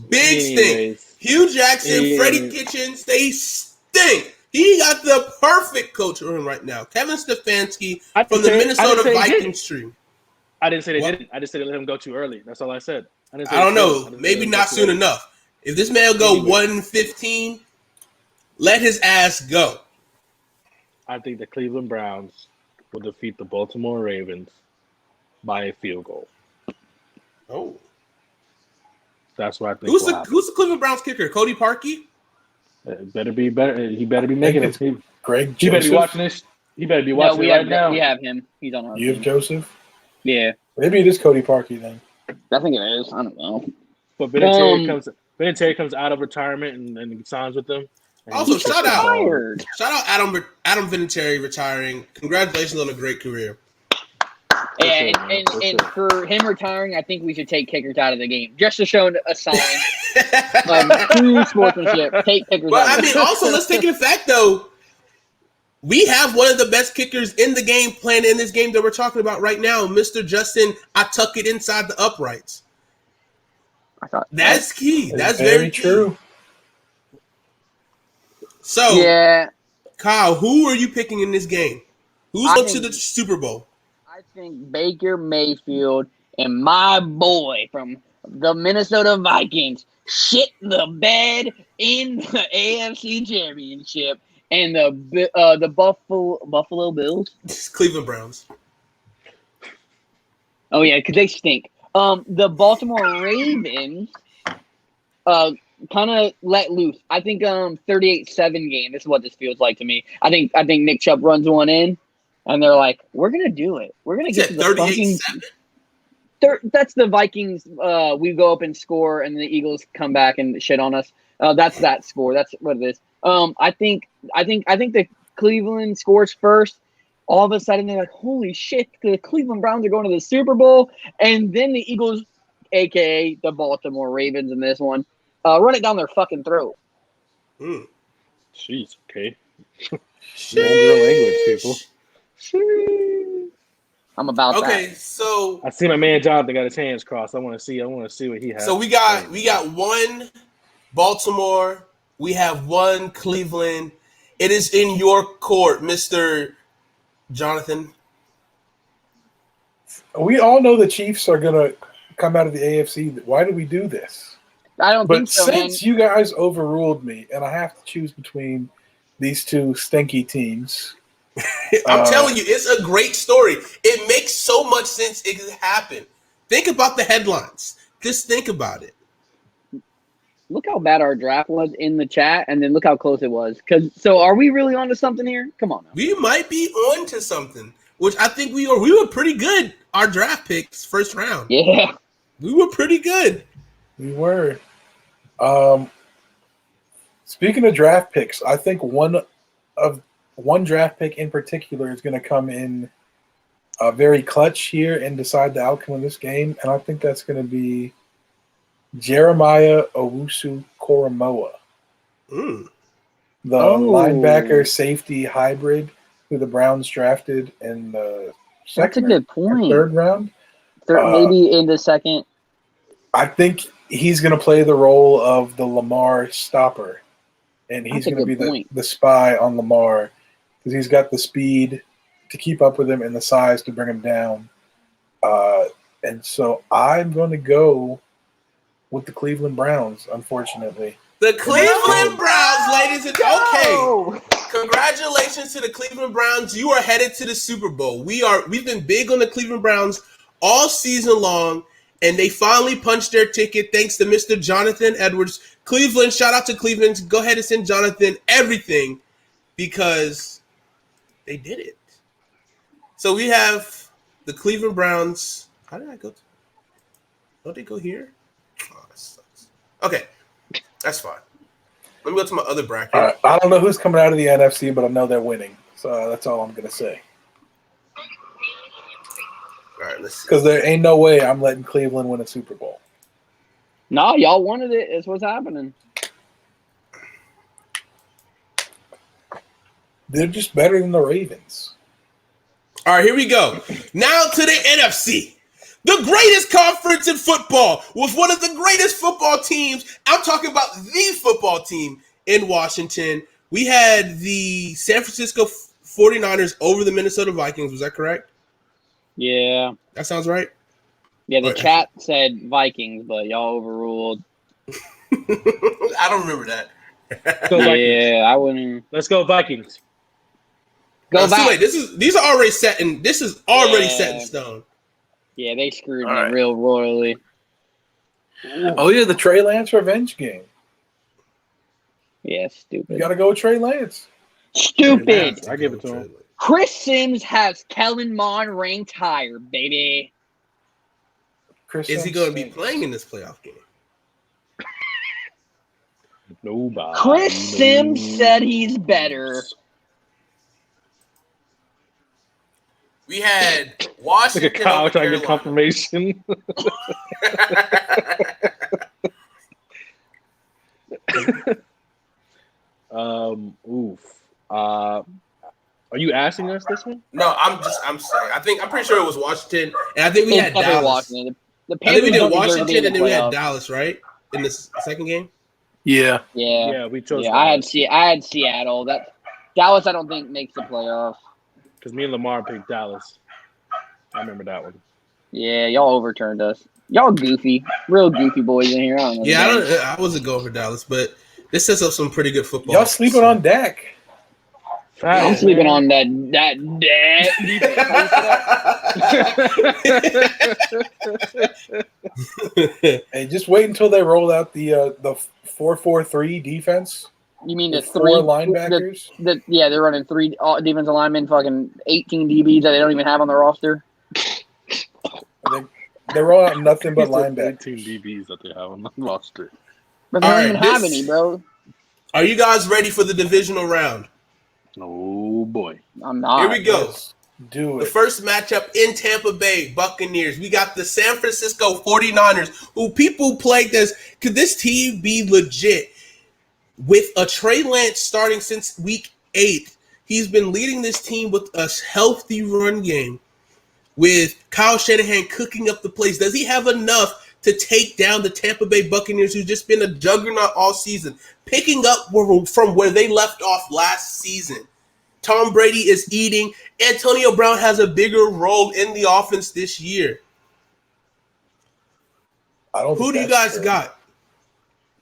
Big stink. Hugh Jackson, Freddie Kitchens, they stink. He got the perfect coach for him right now. Kevin Stefanski from the Minnesota Vikings tree. I didn't say they didn't. I just said they let him go too early. That's all I said. I don't know. Maybe not soon enough. If this man will go 1-15, let his ass go. I think the Cleveland Browns will defeat the Baltimore Ravens by a field goal. Oh. That's what I think. Who's the Cleveland Browns kicker? Cody Parkey? Better be better. He better be making it. Greg He better be Joseph? watching this. He better be watching it right now. We have him. He's on our You have team. Joseph? Yeah. Maybe it is Cody Parkey then. I think it is. I don't know. But Vinatieri comes out of retirement and signs with them. Also, shout out Fired. Adam Vinatieri retiring. Congratulations on a great career. And for him retiring, I think we should take kickers out of the game just to show a sign of true sportsmanship. Take kickers But out. I mean, also let's take it a fact though. We have one of the best kickers in the game playing in this game that we're talking about right now, Mr. Justin. I tuck it inside the uprights. That's key. That's very true. So, yeah, Kyle, who are you picking in this game? Who's going to the Super Bowl? I think Baker Mayfield and my boy from the Minnesota Vikings shit the bed in the AFC Championship and the Buffalo Bills. Cleveland Browns. Oh yeah, because they stink. The Baltimore Ravens kind of let loose. I think 38-7 game. This is what this feels like to me. I think Nick Chubb runs one in, and they're like, "We're gonna do it. We're gonna get to the 38-7." That's the Vikings. We go up and score, and the Eagles come back and shit on us. That's that score. That's what it is. I think the Cleveland scores first. All of a sudden, they're like, "Holy shit! The Cleveland Browns are going to the Super Bowl," and then the Eagles, aka the Baltimore Ravens, in this one, run it down their fucking throat. Jeez, okay. Vulgar language, people. I'm about that. Okay, so I see my man Jonathan got his hands crossed. I want to see what he has. So we got one Baltimore. We have one Cleveland. It is in your court, Mr. Jonathan. We all know the Chiefs are going to come out of the AFC. Why do we do this? I don't think so, man. Since you guys overruled me and I have to choose between these two stinky teams. I'm telling you, it's a great story. It makes so much sense it happened. Think about the headlines. Just think about it. Look how bad our draft was in the chat, and then look how close it was. So are we really onto something here? Come on now. We might be on to something, which I think we are. We were pretty good. Our draft picks, first round. Yeah. We were pretty good. We were. Speaking of draft picks, I think one draft pick in particular is going to come in very clutch here and decide the outcome of this game, and I think that's going to be Jeremiah Owusu-Koramoah, the linebacker safety hybrid who the Browns drafted in the second That's a good point. Third round. Maybe in the second. I think he's going to play the role of the Lamar stopper, and he's going to be the spy on Lamar because he's got the speed to keep up with him and the size to bring him down. And so I'm going to go with the Cleveland Browns, unfortunately. The Cleveland Browns, ladies and okay. Congratulations to the Cleveland Browns. You are headed to the Super Bowl. We've been big on the Cleveland Browns all season long, and they finally punched their ticket thanks to Mr. Jonathan Edwards. Cleveland, shout out to Cleveland. Go ahead and send Jonathan everything because they did it. So we have the Cleveland Browns. How did I go? Don't they go here? Oh, that sucks. Okay, that's fine. Let me go to my other bracket. All right. I don't know who's coming out of the NFC, but I know they're winning. So that's all I'm going to say. All right, let's see. Because there ain't no way I'm letting Cleveland win a Super Bowl. No, y'all wanted it. It's what's happening. They're just better than the Ravens. All right, here we go. Now to the NFC. The greatest conference in football with one of the greatest football teams. I'm talking about the football team in Washington. We had the San Francisco 49ers over the Minnesota Vikings. Was that correct? Yeah. That sounds right? Yeah, the chat said Vikings, but y'all overruled. I don't remember that. Yeah, I wouldn't. Let's go Vikings. Go back. So wait, these are already set in. This is already set in stone. Yeah, they screwed me real royally. Oh yeah, the Trey Lance revenge game. Yeah, stupid. You got to go with Trey Lance. Stupid. I give it to him. Chris Sims has Kellen Mond ranked higher, baby. is he going to be playing in this playoff game? Nobody. Chris Sims said he's better. We had Look Washington. at Kyle over trying to get Carolina. confirmation. Are you asking us this one? No, I'm saying. I'm pretty sure it was Washington, and I think we had It's definitely Dallas. Washington. The I think we Panthers did don't deserve to be Washington, in the and then we had playoffs. Dallas, right, in this second game. Yeah. Yeah, we chose. yeah. I had Seattle. That Dallas, I don't think makes the playoffs. because me and Lamar picked Dallas. I remember that one. Yeah, y'all overturned us. Y'all goofy, real goofy boys in here. I don't know. Yeah, I wasn't going for Dallas, but this sets up some pretty good football. Y'all sleeping on Dak. I'm sleeping on that. Hey, just wait until they roll out the 4-4-3 defense. You mean the with three four linebackers? Yeah, they're running three defensive linemen, fucking 18 DBs that they don't even have on their roster. They roll out nothing but linebackers. 18 DBs that they have on the roster. But they All don't right, even have any, bro. Are you guys ready for the divisional round? Oh boy. I'm not. Here we go. Let's do The it. first matchup in Tampa Bay, Buccaneers. We got the San Francisco 49ers, who people plagued as, could this team be legit? With a Trae Lance starting since week 8, he's been leading this team with a healthy run game. With Kyle Shanahan cooking up the plays, does he have enough to take down the Tampa Bay Buccaneers, who's just been a juggernaut all season, picking up from where they left off last season? Tom Brady is eating. Antonio Brown has a bigger role in the offense this year. Who do you guys got?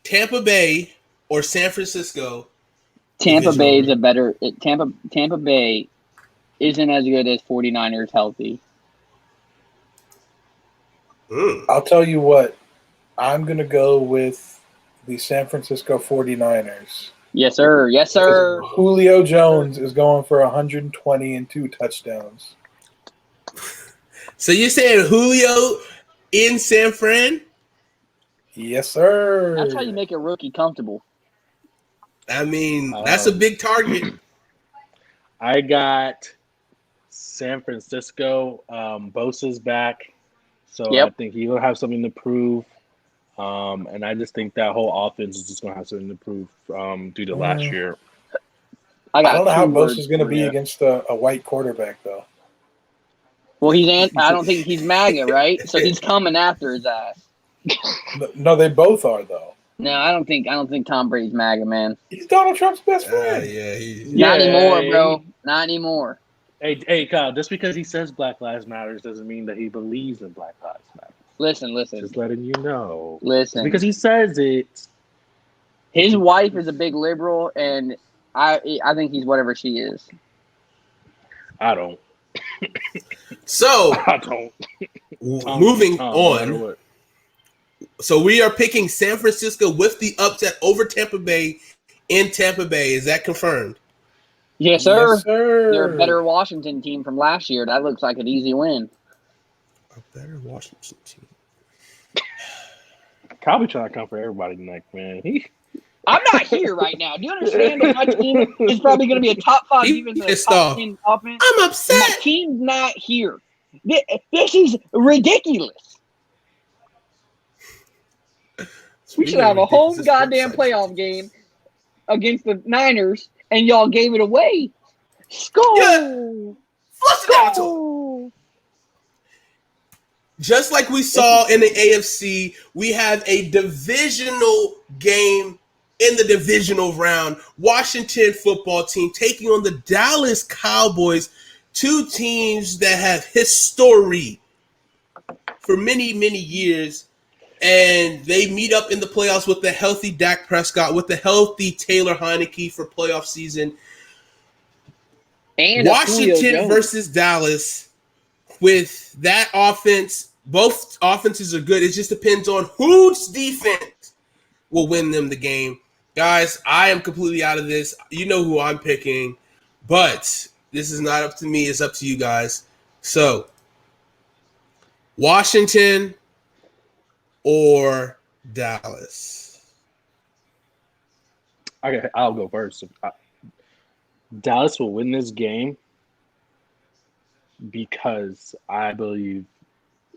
Tampa Bay or San Francisco? Tampa divisional Bay is round? a better Tampa Bay isn't as good as 49ers healthy. I'll tell you what. I'm going to go with the San Francisco 49ers. Yes, sir. Yes, sir. Julio Jones is going for 120 and 2 touchdowns. So you're saying Julio in San Fran? Yes, sir. That's how you make a rookie comfortable. I mean, that's a big target. I got San Francisco. Bosa's back, so Yep. I think he'll have something to prove. And I just think that whole offense is just going to have something to prove due to last year. I don't know how words Bosa's going to for be you. against a white quarterback, though. Well, I don't think he's MAGA, right? So he's coming after his ass. No, they both are, though. No, I don't think Tom Brady's MAGA, man. He's Donald Trump's best friend. Not anymore, bro. Not anymore. Hey, Kyle. Just because he says Black Lives Matter doesn't mean that he believes in Black Lives Matter. Listen. Just letting you know. Listen. Just because he says it. His wife is a big liberal, and I think he's whatever she is. I don't. So, I don't. moving no matter on. what. So we are picking San Francisco with the upset over Tampa Bay in Tampa Bay. Is that confirmed? Yes, sir. Yes, sir. They're a better Washington team from last year. That looks like an easy win. A better Washington team. Kyle be trying to come for everybody tonight, man. I'm not here right now. Do you understand that my team is probably going to be a top 5 He defense and a pissed top off. 10 offense? I'm My upset. team's not here. This is ridiculous. We should have a home goddamn playoff game against the Niners, and y'all gave it away. Skull. Flush it down to him. Just like we saw in the AFC, we have a divisional game in the divisional round. Washington football team taking on the Dallas Cowboys, two teams that have history for many, many years. And they meet up in the playoffs with the healthy Dak Prescott, with the healthy Taylor Heineke for playoff season. And Washington versus Dallas. With that offense, both offenses are good. It just depends on whose defense will win them the game. Guys, I am completely out of this. You know who I'm picking, but this is not up to me. It's up to you guys. So, Washington or Dallas? I'll go first. Dallas will win this game because I believe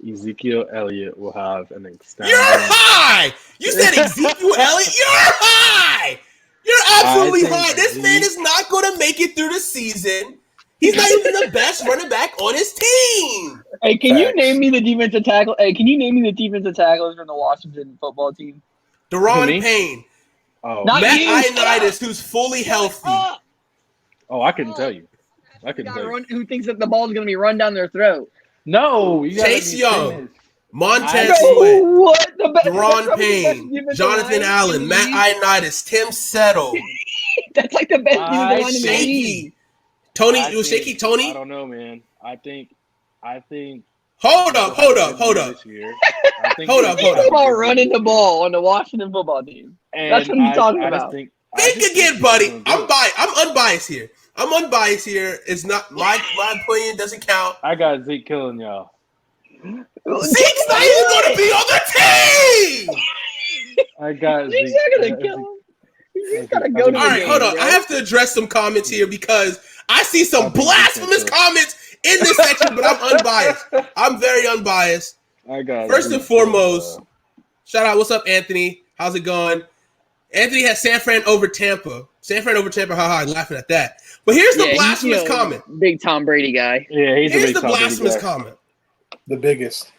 Ezekiel Elliott will have an extended. You're high. You said Ezekiel Elliott. You're high. You're absolutely high. This man is not going to make it through the season. He's not even the best running back on his team. Hey, can you name me the defensive tackle? Hey, can you name me the defensive tackles from the Washington football team? Deron Payne. Oh, Matt Ioannidis, who's fully healthy. Oh, I couldn't tell you. I couldn't tell you. Who thinks that the ball's going to be run down their throat? No, you Chase Young, Montez Sweat, Sweat, Deron Payne, Jonathan Allen, Matt Ioannidis, Tim Settle. That's like the best defensive line in the league. Tony, it was Shaky Tony. I don't know, man. I think. Hold up. Hold up. All running the ball on the Washington football team. And that's what he's talking about. Think again, buddy. I'm unbiased here. It's not my opinion doesn't count. I got Zeke killing y'all. Zeke's not even going to be on the team. I got Zeke's not going to kill him. He's got to go to the All right, game, hold on. bro. I have to address some comments here because I see some blasphemous comments in this section, but I'm unbiased. I'm very unbiased. I got First and foremost, shout out. What's up, Anthony? How's it going? Anthony has San Fran over Tampa. Haha, laughing at that. But here's the blasphemous comment. Big Tom Brady guy. Yeah, here's the blasphemous comment. The biggest.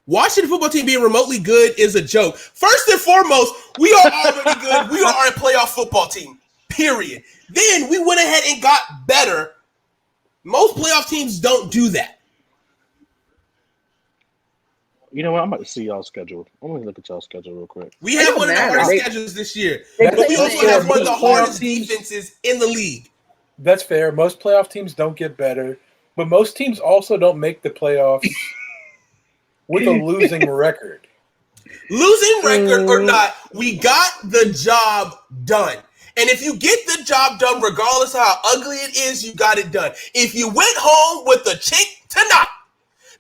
Washington football team being remotely good is a joke. First and foremost, we are already good. We are a playoff football team, period. Then we went ahead and got better. Most playoff teams don't do that. You know what? I'm about to see y'all's schedule. I'm going to look at y'all's schedule real quick. We have one of the hardest schedules this year. But we also have one of the hardest defenses in the league. That's fair. Most playoff teams don't get better. But most teams also don't make the playoffs with a losing record. Losing record or not, we got the job done. And if you get the job done, regardless of how ugly it is, you got it done. If you went home with a chick tonight,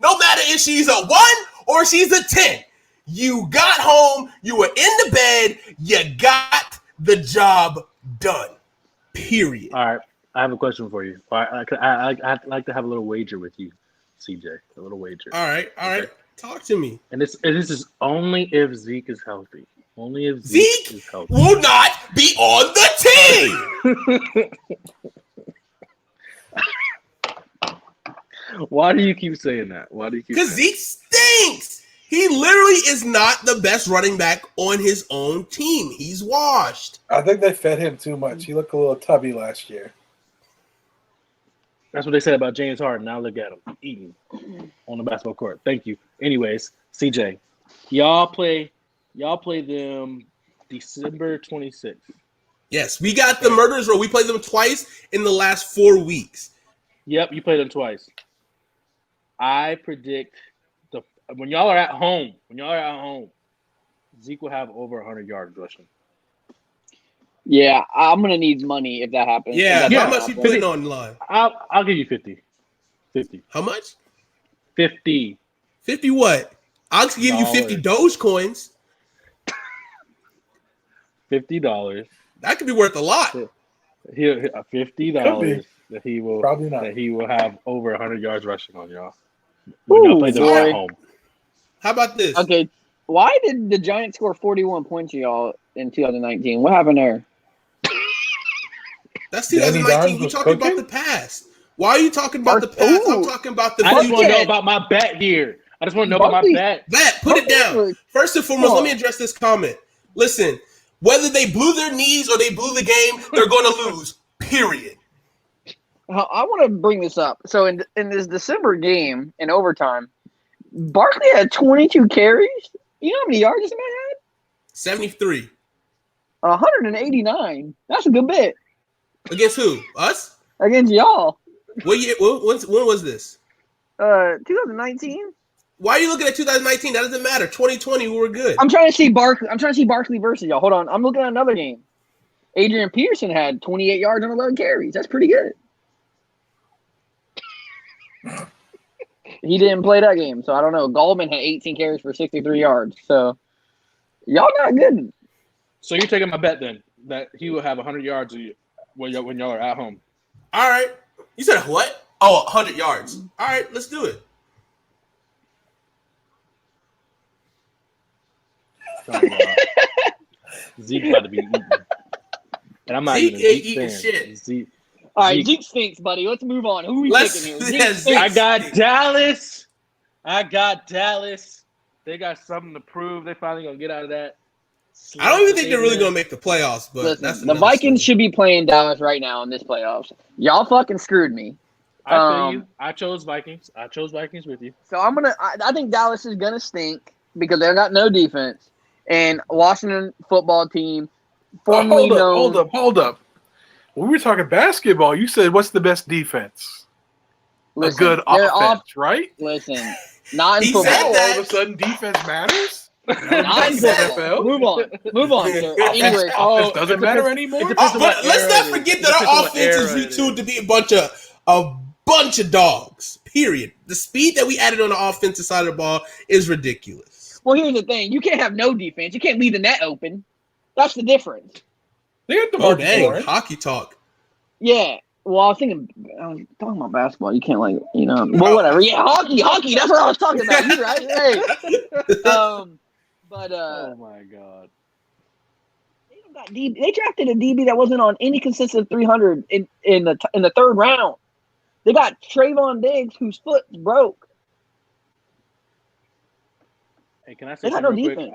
no matter if she's a 1 or she's a 10, you got home, you were in the bed, you got the job done. Period. All right. I have a question for you. I'd like to have a little wager with you, CJ. A little wager. All right. Okay. Talk to me. And this is only if Zeke is healthy. Only if Zeke is healthy. Will not be on the team. Why do you keep saying that? Because Zeke stinks. He literally is not the best running back on his own team. He's washed. I think they fed him too much. He looked a little tubby last year. That's what they said about James Harden. Now look at him eating on the basketball court. Thank you. Anyways, CJ, y'all play them December 26th. Yes, we got the Murderers Row. We played them twice in the last 4 weeks. Yep, you played them twice. I predict when y'all are at home, Zeke will have over 100 yards rushing. Yeah, I'm gonna need money if that happens. Yeah, how much you putting on the line? I'll give you 50. 50. How much? 50. 50 what? I'll give you 50 Dogecoins. $50. That could be worth a lot. $50 that he will probably not. That he will have over 100 yards rushing on y'all. When y'all play them at home. How about this? Okay, why did the Giants score 41 points to y'all in 2019? What happened there? That's 2019. We're talking about the past. Why are you talking about the past? I'm talking about the future. I just want to know about my bet here. I just want to know about my bet. Put it down. First and foremost, let me address this comment. Listen, whether they blew their knees or they blew the game, they're going to lose. Period. I want to bring this up. So in this December game in overtime, Barkley had 22 carries. You know how many yards this man had? 73. 189. That's a good bit. Against who? Us? Against y'all. What year? When was this? 2019. Why are you looking at 2019? That doesn't matter. 2020, we were good. I'm trying to see Barkley versus y'all. Hold on. I'm looking at another game. Adrian Peterson had 28 yards on 11 carries. That's pretty good. he didn't play that game, so I don't know. Goldman had 18 carries for 63 yards. So y'all not good. So you're taking my bet then that he will have 100 yards when y'all are at home. All right. You said what? Oh, 100 yards. All right, let's do it. Zeke's about to be eaten. And I'm not Zeke even a ain't Zeke eating fan. shit. Zeke. All right, Zeke stinks, buddy. Let's move on. Who are we picking here? Yeah, Zeke. I got Dallas. They got something to prove. They finally gonna get out of that. I don't even think they're really going to make the playoffs, but Listen, that's the Vikings should be playing Dallas right now in this playoffs. Y'all fucking screwed me. I feel you. I chose Vikings. I chose Vikings with you. So I think Dallas is gonna stink because they got no defense. And Washington football team, formerly known. Hold up. When we were talking basketball, you said what's the best defense? Listen, a good offense, right? Listen, not in He football. said that. All of a sudden, defense matters. Not in football. Move on, sir. Anyway, Offense doesn't matter anymore. But let's not forget that our offense is retooled to be a bunch of dogs. Period. The speed that we added on the offensive side of the ball is ridiculous. Well, here's the thing: you can't have no defense. You can't leave the net open. That's the difference. They got the dang, hockey talk. Yeah. Well, I was talking about basketball. You can't well, whatever. Yeah, hockey. That's what I was talking about. You right? Hey. But oh my god, they don't got DB. They drafted a DB that wasn't on any consistent 300 in the third round. They got Trayvon Diggs, whose foot broke. Hey, can I say something real quick?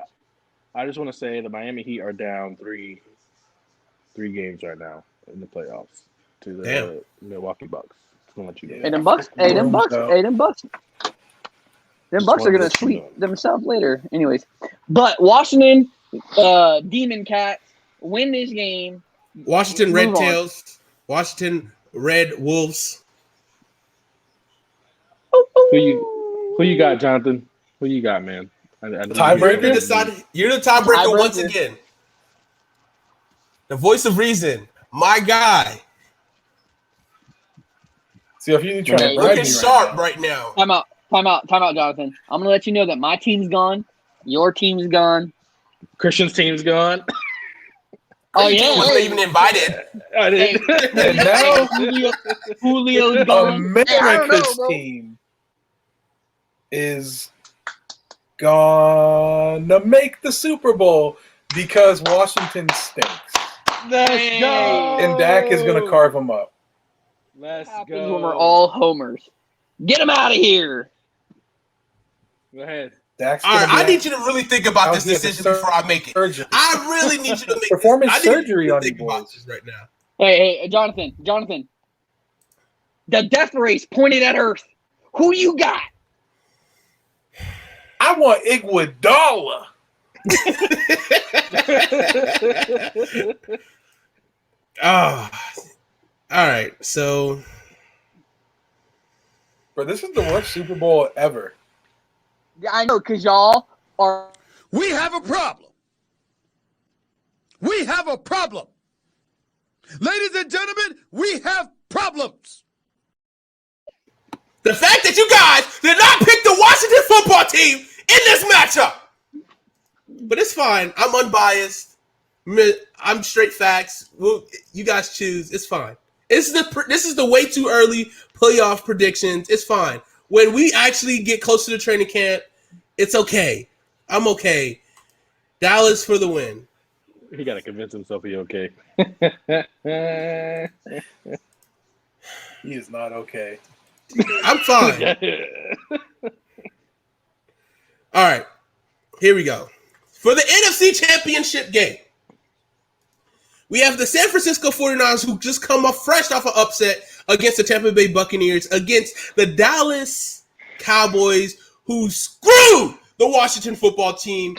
I just want to say the Miami Heat are down three games right now in the playoffs to the Milwaukee Bucks. Just want to let you know. Hey, them Bucks. Them Bucks are gonna sweep themselves later. Anyways, but Washington, Demon Cats win this game. Washington Red Tails. Washington Red Wolves. Who you got, Jonathan? Who you got, man? Tiebreaker. You're the tiebreaker once again. The voice of reason, my guy. See if you try to looking sharp right now. Time out, Jonathan. I'm gonna let you know that my team's gone, your team's gone, Christian's team's gone. Oh yeah, wasn't even invited. I did. And now Julio's gone. America's team is gonna make the Super Bowl because Washington stinks. Let's go. And Dak is gonna carve them up. Let's Happens go. when we're all homers. Get him out of here. Go ahead. All right, I need you to really think about this decision before I make it. I really need you to make performance surgery on you boys right now. Hey, Jonathan. The death race pointed at Earth. Who you got? I want Iguodala. All right. So, but this is the worst Super Bowl ever. Yeah, I know, because y'all are. We have a problem. We have a problem. Ladies and gentlemen, we have problems. The fact that you guys did not pick the Washington football team in this matchup. But it's fine. I'm unbiased. I'm straight facts. You guys choose. It's fine. This is the way too early playoff predictions. It's fine. When we actually get close to the training camp, it's okay. I'm okay. Dallas for the win. He got to convince himself he's okay. He is not okay. I'm fine. All right. Here we go. For the NFC Championship game, we have the San Francisco 49ers who just come off fresh off an upset against the Tampa Bay Buccaneers against the Dallas Cowboys who screwed the Washington football team.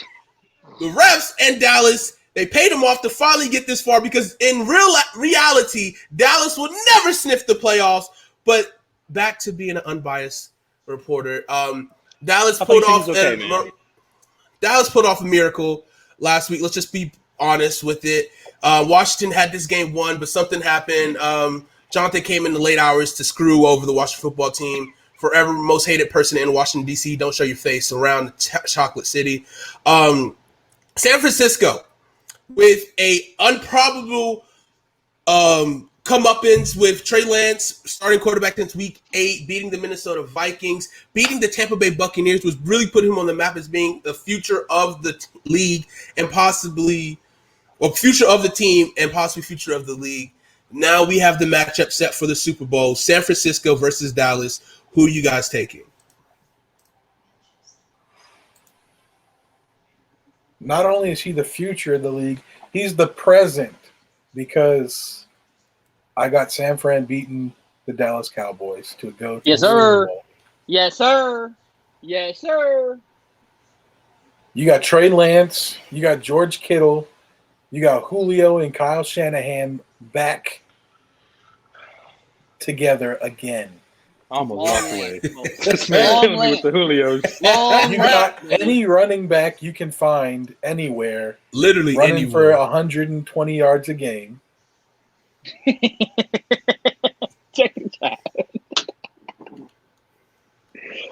The refs and Dallas, they paid them off to finally get this far because in reality, Dallas will never sniff the playoffs. But back to being an unbiased reporter, Dallas pulled off a miracle last week. Let's just be honest with it. Washington had this game won, but something happened. Jonathan came in the late hours to screw over the Washington football team forever most hated person in Washington, D.C. Don't show your face around Chocolate City. San Francisco with a improbable comeuppance with Trey Lance starting quarterback since week 8, beating the Minnesota Vikings, beating the Tampa Bay Buccaneers, was really putting him on the map as being the future of the league and possibly, well, future of the team and possibly future of the league. Now we have the matchup set for the Super Bowl: San Francisco versus Dallas. Who are you guys taking? Not only is he the future of the league, he's the present, because I got San Fran beating the Dallas Cowboys to go to Yes, the sir. Super Bowl. Yes, sir. Yes, sir. You got Trey Lance, you got George Kittle, you got Julio and Kyle Shanahan back together again. I almost walked away. This Long man killing me way. with the Julios. Long You way. got any running back you can find anywhere Literally running for anywhere. 120 yards a game. Check it out.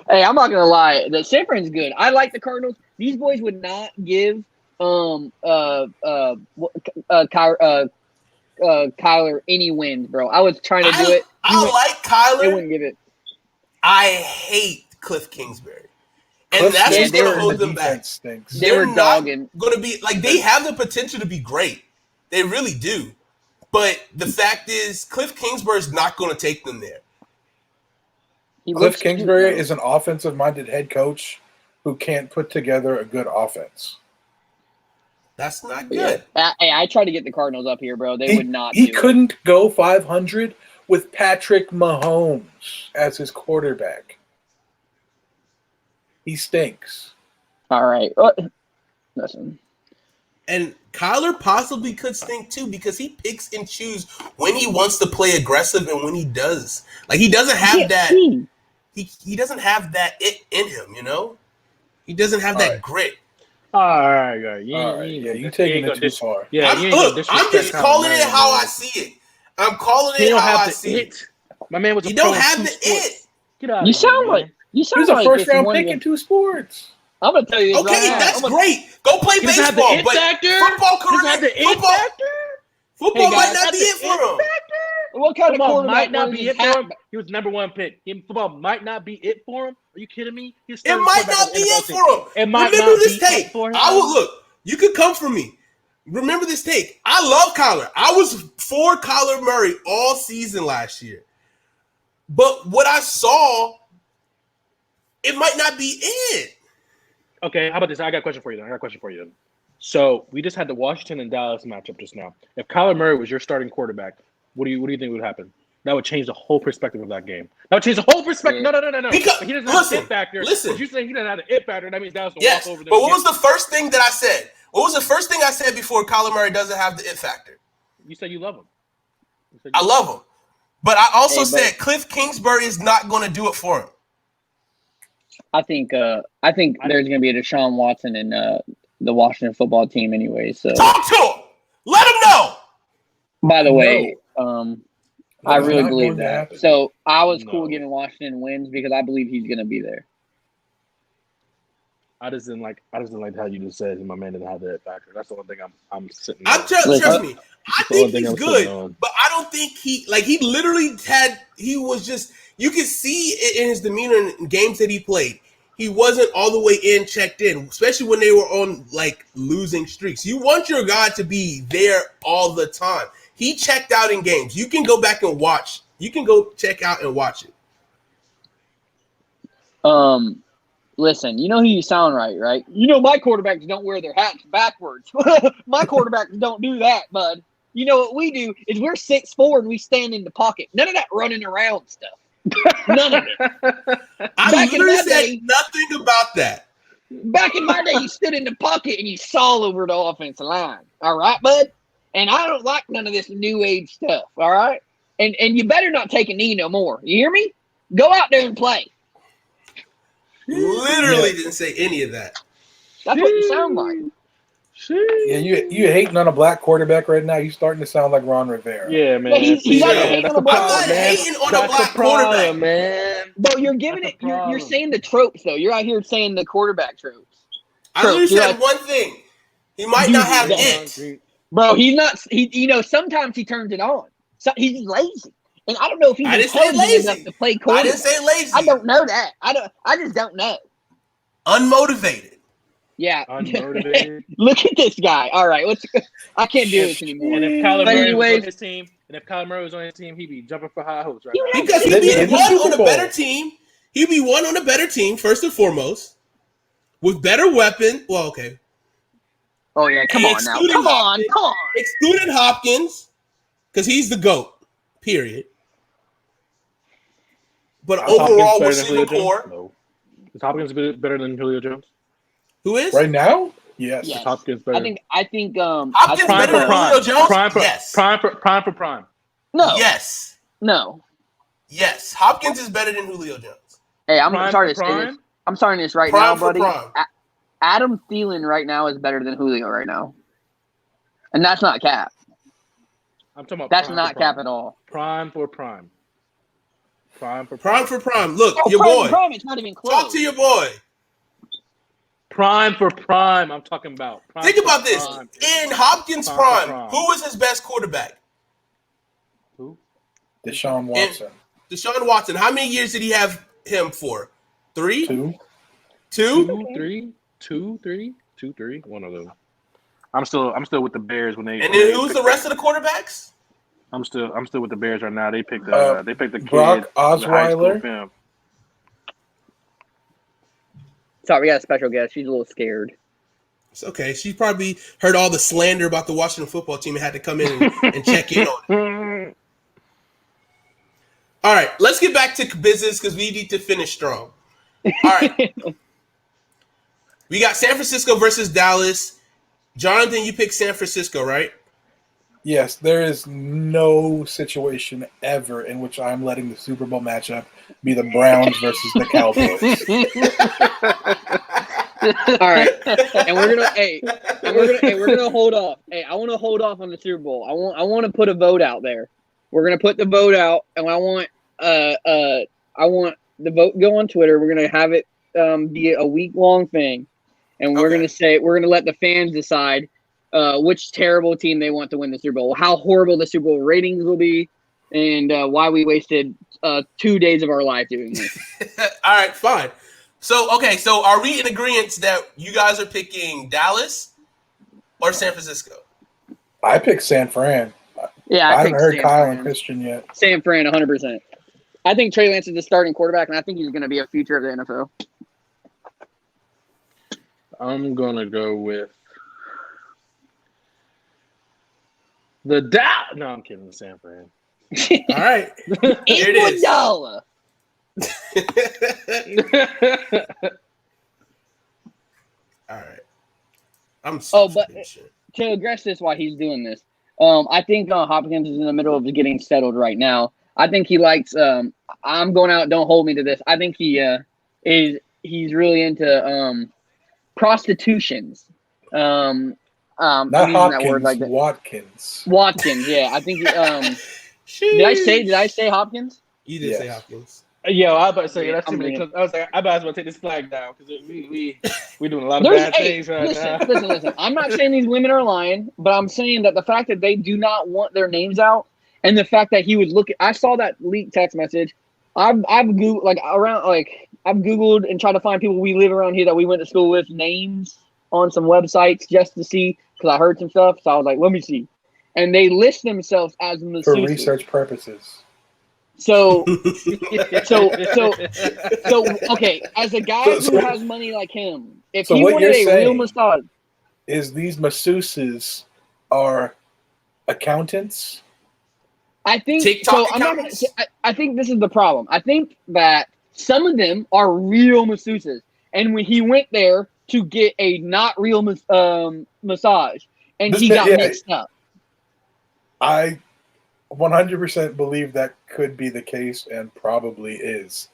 Hey, I'm not gonna lie. The San Fran's good. I like the Cardinals. These boys would not give Kyler any wins, bro. I was trying to do it. I like They Kyler. wouldn't give it. I hate Cliff Kingsbury. And Cliff that's what's Kingsbury going to and hold the them back. defense stinks. They were They're not dogging. going to be like, they have the potential to be great. They really do. But the fact is, Cliff Kingsbury is not going to take them there. He Cliff looks cute, Kingsbury though. is an offensive-minded head coach who can't put together a good offense. That's not Yeah. good. Hey, I tried to get the Cardinals up here, bro. They would not. He do couldn't go 500 with Patrick Mahomes as his quarterback. He stinks. It. All right. Listen. And Kyler possibly could stink too, because he picks and chooses when he wants to play aggressive and when he does. Like, he doesn't have that. He doesn't have that it in him, you know? He doesn't have that grit. All right. You taking it too far. Yeah, I'm just calling it how I see it. I'm calling He it don't how I have see the it. it. My man was. You don't have the it. Get out. You sound like He was a first-round pick in 2 sports. I'm gonna tell you this Okay, right now. that's great. Go play He doesn't have the baseball, it but factor. football He doesn't have career, the it factor. football Hey, might guys, not that's be it for him. What kind of Football quarterback might not wears be his it for hat him. He was #1 pick. Football might not be it for him. Are you kidding me? He's It might not be it for him. It might Remember not this be take. it for him. I will look. You could come for me. Remember this take. I love Kyler. I was for Kyler Murray all season last year. But what I saw, it might not be it. Okay, how about this? I got a question for you then. So we just had the Washington and Dallas matchup just now. If Kyler Murray was your starting quarterback, what do you think would happen? That would change the whole perspective of that game. That would change the whole perspective. Yeah. No. Because, He doesn't have the it factor. Listen. If you say he doesn't have the it factor, that means Dallas will Yes, walk over them. but what was the first thing that I said? What was the first thing I said before Kyler Murray doesn't have the it factor? You said you love him. I love him. But I also Hey, said Cliff Kingsbury is not going to do it for him. I think there's going to be a Deshaun Watson in the Washington football team anyway. So, Talk to him. Let him know. by the way, I That's really not believe going to that. happen. So I was cool No. giving Washington wins because I believe he's going to be there. I just didn't like how you just said my man didn't have the it factor. That's the one thing I'm sitting. I'm on. trust me. I the only think thing he's I'm good, sitting on. but I don't think he literally he was just, you could see it in his demeanor in games that he played. He wasn't all the way in, checked in, especially when they were on like losing streaks. You want your guy to be there all the time. He checked out in games. You can go back and watch. You can go check out and watch it. Listen, you know who you sound right? You know my quarterbacks don't wear their hats backwards. My quarterbacks don't do that, bud. You know what we do is we're 6'4" and we stand in the pocket. None of that running around stuff. None of it. I Back in literally my said day- nothing about that. Back in my day, you stood in the pocket and you saw over the offensive line. All right, bud? And I don't like none of this new age stuff. All right? And you better not take a knee no more. You hear me? Go out there and play. Literally didn't say any of that. That's what you sound like. Yeah, you hating on a black quarterback right now. You starting to sound like Ron Rivera. Yeah, man. Well, he's not hating that's on the a black problem, I'm not man. hating on a That's black the problem, quarterback. man. Bro, you're giving That's it. the You're problem. saying the tropes though. You're out here saying the quarterback tropes. I literally You're said like, one thing. He might not have it. bro, he's not. He sometimes he turns it on. So he's lazy, and I don't know if he's I didn't say intelligent enough lazy. to play I quarterback. didn't say lazy. I don't know that. I just don't know. Unmotivated. Yeah. Unmotivated. Look at this guy. All right, I can't do this anymore. And if Kyler But Murray was on anyways, his team, he'd be jumping for high hopes right You now. have Because They'd be he'd in be the one Super on a Bowl. better team. He'd be one on a better team, first and foremost, with better weapon. Well, okay. oh yeah, come on now. Come on. Excluding Hopkins, because he's the GOAT, period. But overall, receiving core. No. Is Hopkins better than Julio Jones? Who is? Right now, yes. Yes. Hopkins better. I think Hopkins better than Julio Jones? Yes. Prime for prime. No. Yes. No. Yes. Hopkins is better than Julio Jones. Hey, I'm Prime sorry for to say this. prime? I'm starting this right Prime now, for buddy. prime. Adam Thielen right now is better than Julio right now. And that's not cap. I'm talking about That's prime not for prime. cap at all. Prime for prime. Prime for Prime prime. for prime. Look, Oh, your prime, boy. prime, it's not even close. Talk to your boy. Prime for prime. I'm talking about. Prime Think for about this. prime. In Hopkins' Prime for prime, prime. who was his best quarterback? Who? Deshaun Watson. Deshaun Watson. How many years did he have him for? 3? 2. 2? 2, 3. One of them. I'm still with the Bears when they. And then who's the rest of the quarterbacks? I'm still with the Bears right now. They picked the kid. Brock with high school Osweiler. film. Sorry, we got a special guest. She's a little scared. It's okay. She probably heard all the slander about the Washington football team and had to come in and check in on it. All right, let's get back to business because we need to finish strong. All right. We got San Francisco versus Dallas. Jonathan, you picked San Francisco, right? Yes, there is no situation ever in which I'm letting the Super Bowl matchup be the Browns versus the Cowboys. All right, and we're gonna hold off. Hey, I want to hold off on the Super Bowl. I want to put a vote out there. We're gonna put the vote out, and I want the vote go on Twitter. We're gonna have it be a week-long thing, and we're gonna let the fans decide which terrible team they want to win the Super Bowl, how horrible the Super Bowl ratings will be, and why we wasted 2 days of our life doing this. All right, fine. So are we in agreement that you guys are picking Dallas or San Francisco? I picked San Fran. Yeah, I haven't heard San Kyle Fran. and Christian yet. San Fran, 100%. I think Trae Lance is the starting quarterback, and I think he's going to be a future of the NFL. I'm gonna go with the Dow. No, I'm kidding. San Fran. All right. Here it is. $1. All right. I'm so but to address this while he's doing this, I think Hopkins is in the middle of getting settled right now. I think he likes. I'm going out. Don't hold me to this. I think he's really into prostitutions. Not I'm using Hopkins, that word like that. Watkins. Watkins, yeah. I think. Did I say Hopkins? You did say Hopkins. Yo, I was about to say that's too I'm many. being- I was like, I about to take this flag down because we doing a lot of bad things right now. Listen. I'm not saying these women are lying, but I'm saying that the fact that they do not want their names out, and the fact that he would look. I saw that leaked text message. I've Googled I've Googled and tried to find people we live around here that we went to school with names on some websites just to see because I heard some stuff. So I was like, let me see, and they list themselves as masseuses. For research purposes. So, okay, as a guy who has money like him, if he wanted a real massage, is these masseuses are accountants? I think TikTok so. I'm not gonna. I think this is the problem. I think that some of them are real masseuses, and when he went there to get a not real massage, and he got mixed up. I 100% believe that could be the case and probably is.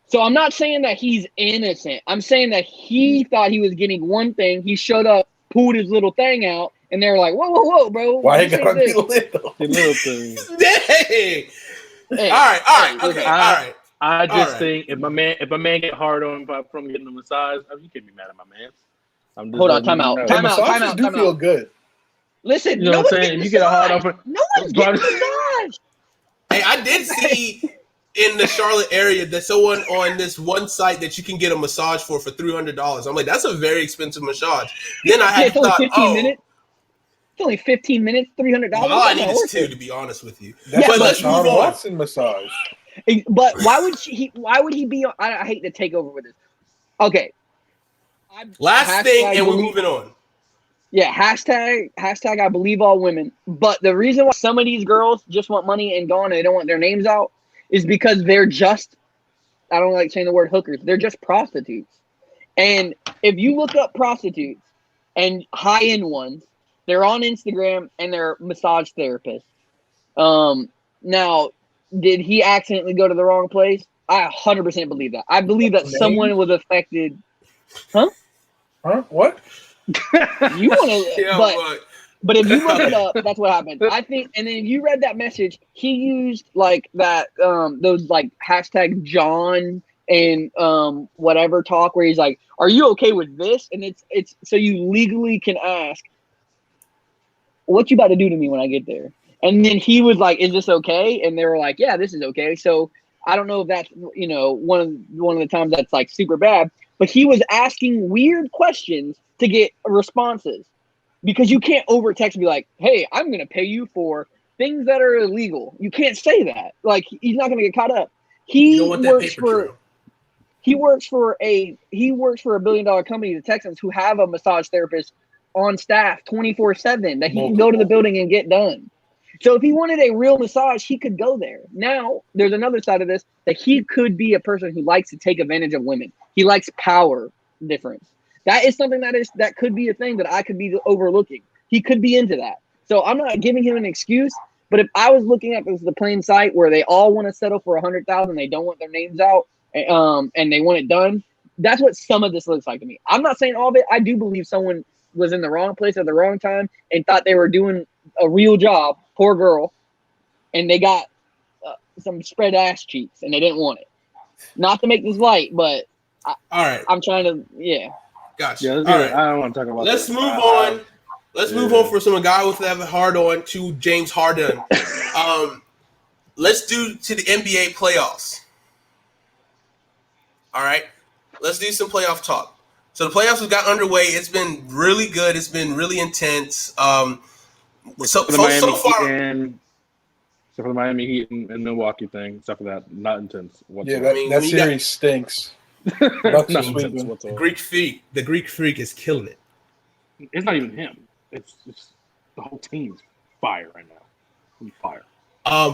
So I'm not saying that he's innocent. I'm saying that he thought he was getting one thing. He showed up pulled his little thing out, and they were like, whoa, bro. Why it this gotta ain't be little? The little thing. Dang. Hey, All right, listen, okay, all right. I just right. think if my man get hard on from getting a massage, I mean, you can't be mad at my man. I'm just Hold on, letting time you out, know. time out. Massages do feel good. Listen, You know no what one's I'm saying? getting If you get a hard massaged. on, No one's getting massaged. Hey, I did see in the Charlotte area that someone on this one site that you can get a massage for $300. I'm like, that's a very expensive massage. Then I had It's only thought, 15 minutes. It's only 15 minutes, $300. well, all I That's need not is worth two, it. to be honest with you. That's But a let's move Sean on. Watson massage. But why would he be on? I hate to take over with this. Okay. Last thing, and we're believe- moving on. Yeah, hashtag I believe all women. But the reason why some of these girls just want money and gone and they don't want their names out is because they're just, I don't like saying the word hookers, they're just prostitutes. And if you look up prostitutes and high-end ones, they're on Instagram and they're massage therapists. Now, did he accidentally go to the wrong place? I 100% believe that. I believe that someone was affected. Huh? What? You want to, Yeah, but if you look it up, that's what happened. I think, and then if you read that message, he used like that, those like hashtag John and whatever talk where he's like, "Are you okay with this?" And it's so you legally can ask, "What you about to do to me when I get there?" And then he was like, "Is this okay?" And they were like, "Yeah, this is okay." So I don't know if that's one of the times that's like super bad, but he was asking weird questions to get responses. Because you can't over text and be like, "Hey, I'm going to pay you for things that are illegal." You can't say that. Like, he's not going to get caught up. you don't want that paper trail. He works for a $1 billion company, the Texans, who have a massage therapist on staff 24/7 that he can go to the building and get done. So if he wanted a real massage, he could go there. Now, there's another side of this that he could be a person who likes to take advantage of women. He likes power difference. That is something that could be a thing that I could be overlooking. He could be into that. So I'm not giving him an excuse, but if I was looking at the plain sight where they all want to settle for $100,000, they don't want their names out, and they want it done, that's what some of this looks like to me. I'm not saying all of it. I do believe someone was in the wrong place at the wrong time and thought they were doing a real job. Poor girl, and they got some spread ass cheeks, and they didn't want it. Not to make this light, but all right, I'm trying to, Gotcha. Yeah, all right, I don't want to talk about. Let's move on. Let's move on for some guy with that hard on to James Harden. Let's do to the NBA playoffs. All right, let's do some playoff talk. So the playoffs have got underway. It's been really good. It's been really intense. So far, except for the Miami Heat and Milwaukee thing, except for that, not intense whatsoever. Yeah, that series stinks. Not intense whatsoever. The Greek Freak is killing it. It's not even him. It's the whole team's fire right now. I'm fire.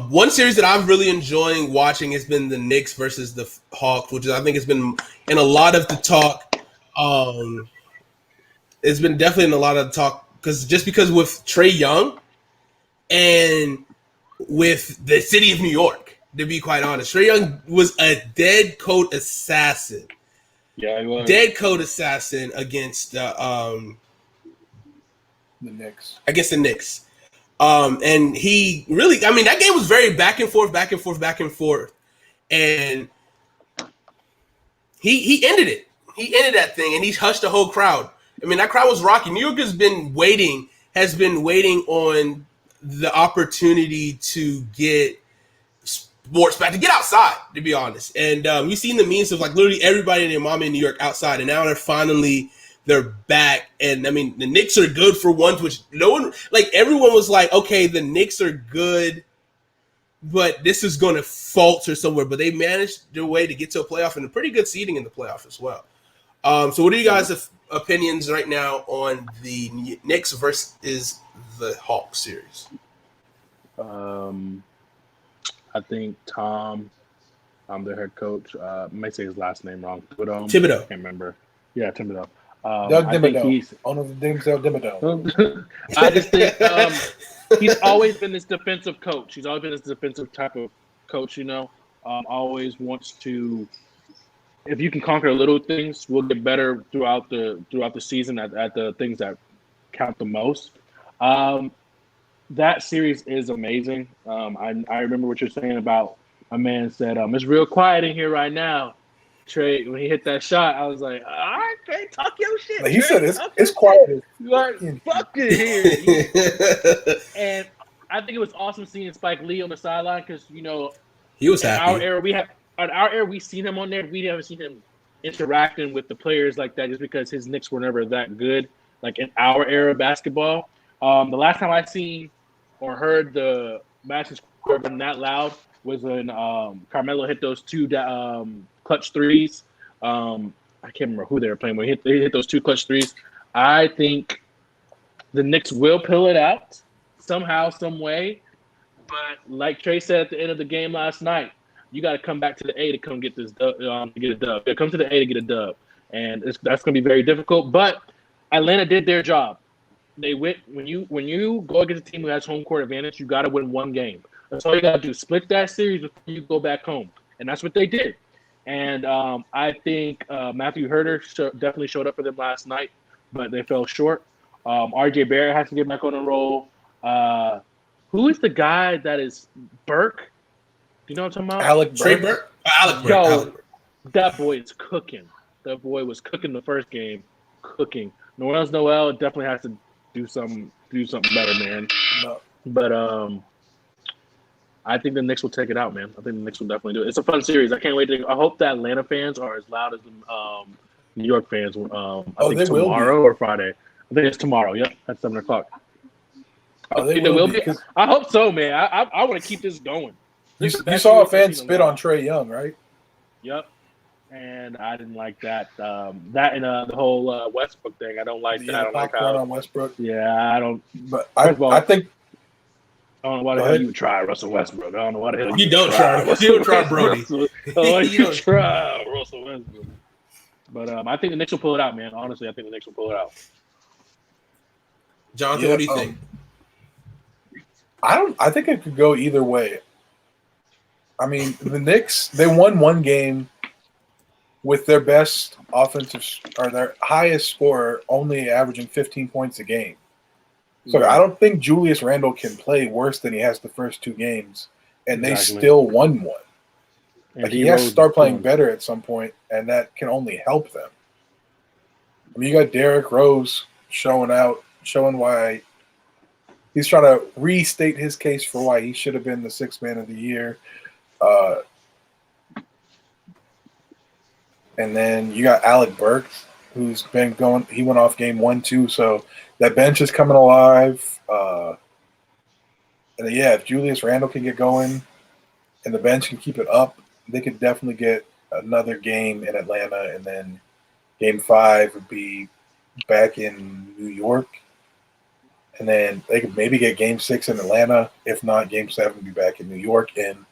One series that I'm really enjoying watching has been the Knicks versus the Hawks, which I think has been in a lot of the talk. It's been definitely in a lot of the talk because with Trae Young and with the city of New York, to be quite honest, Trae Young was a dead code assassin. Yeah, he was. Dead code assassin against the Knicks. Against the Knicks. And he really, that game was very back and forth. And he ended it. He ended that thing, and he hushed the whole crowd. That crowd was rocking. New York has been waiting on the opportunity to get sports back, to get outside, to be honest. And you've seen the memes of like literally everybody and their mom in New York outside, and now they're back. And the Knicks are good for once, which everyone was like, okay, the Knicks are good, but this is going to falter somewhere. But they managed their way to get to a playoff and a pretty good seeding in the playoff as well. So what are you guys' opinions right now on the Knicks versus the Hawks series? I think Tom, their head coach, I might say his last name wrong. Thibodeau. I can't remember. Yeah, Thibodeau. Doug Thibodeau. Owner of the Denzel Thibodeau. I just think he's always been this defensive coach. He's always been this defensive type of coach, always wants to, if you can conquer little things, we'll get better throughout the season at the things that count the most. That series is amazing. I remember what you're saying about a man said, it's real quiet in here right now. Trae, when he hit that shot, I was like, all right, Trae, talk your shit. Like he Trae, said it's quiet. You are fucking here. And I think it was awesome seeing Spike Lee on the sideline because, he was in happy. our era, we've seen him on there. We haven't seen him interacting with the players like that just because his Knicks were never that good, like in our era of basketball. The last time I seen or heard the Madison Square Garden that loud was when Carmelo hit those two clutch threes. I can't remember who they were playing when they hit those two clutch threes. I think the Knicks will pull it out somehow, some way. But like Trae said at the end of the game last night, you got to come back to the A to come get this dub, to get a dub. Come to the A to get a dub, and that's going to be very difficult. But Atlanta did their job. They went when you go against a team who has home court advantage, you got to win one game. That's all you got to do. Split that series before you go back home, and that's what they did. And I think Matthew Herter definitely showed up for them last night, but they fell short. RJ Barrett has to get back on the roll. Who is the guy that is Burke? Do you know what I'm talking about? Trae Burke? Alec Burke. Yo, that boy is cooking. That boy was cooking the first game. Cooking. Noel definitely has to do something better, man. No. But I think the Knicks will take it out, man. I think the Knicks will definitely do it. It's a fun series. I can't wait I hope the Atlanta fans are as loud as the New York fans. I think tomorrow or Friday. I think it's tomorrow. Yep, at 7:00. They will be. I hope so, man. I want to keep this going. You saw a fan spit on Trae Young, right? Yep. And I didn't like that. That and the whole Westbrook thing. I don't like that. I don't like how on Westbrook. Yeah, I don't. But I think. I don't know why the hell you would try Russell Westbrook. I don't know why the hell you don't try. You don't try Brody. You try Russell Westbrook. But I think the Knicks will pull it out, man. Honestly, I think the Knicks will pull it out. Jonathan, what do you think? I think it could go either way. I mean, the Knicks, they won one game with their best offensive or their highest scorer only averaging 15 points a game. So I don't think Julius Randle can play worse than he has the first two games, and they still won one. Like he has to start playing better at some point, and that can only help them. I mean, you got Derrick Rose showing why he's trying to restate his case for why he should have been the sixth man of the year. And then you got Alec Burke, who's been going. He went off game 1, 2, so that bench is coming alive. And then, if Julius Randle can get going and the bench can keep it up, they could definitely get another game in Atlanta, and then game 5 would be back in New York. And then they could maybe get game 6 in Atlanta. If not, game 7 would be back in New York. And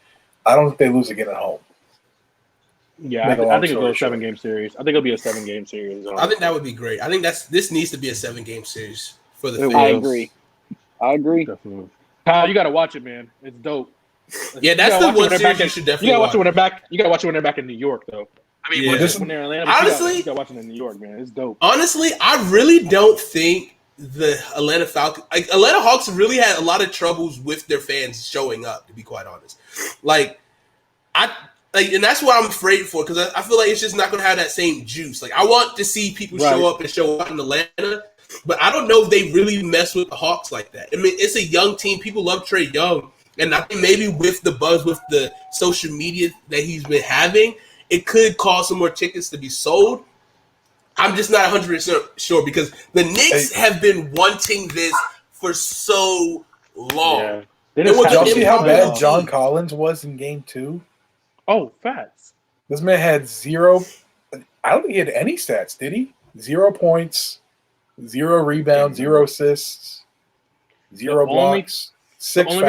I don't think they lose again at home. Yeah, I think it'll go a 7-game series. I think it'll be a 7-game series. I think that would be great. I think this needs to be a 7-game series for the fans. I agree. Definitely. Kyle, you got to watch it, man. It's dope. Yeah, that's the one series you should definitely watch. You got to watch it when they're back in New York, though. I mean, when they're in Atlanta, honestly, you got to watch it in New York, man. It's dope. Honestly, I really don't think the Atlanta Falcons, Atlanta Hawks, really had a lot of troubles with their fans showing up. To be quite honest, and that's what I'm afraid for, because I feel like it's just not going to have that same juice. Like, I want to see people show up in Atlanta, but I don't know if they really mess with the Hawks like that. I mean, it's a young team. People love Trae Young, and I think maybe with the buzz, with the social media that he's been having, it could cause some more tickets to be sold. I'm just not 100% sure, because the Knicks have been wanting this for so long. Yeah. Did y'all see how bad John Collins was in game 2? Oh, facts. This man had 0. I don't think he had any stats, did he? 0 points, 0 rebounds, 0 assists, 0 blocks, 6 fouls. The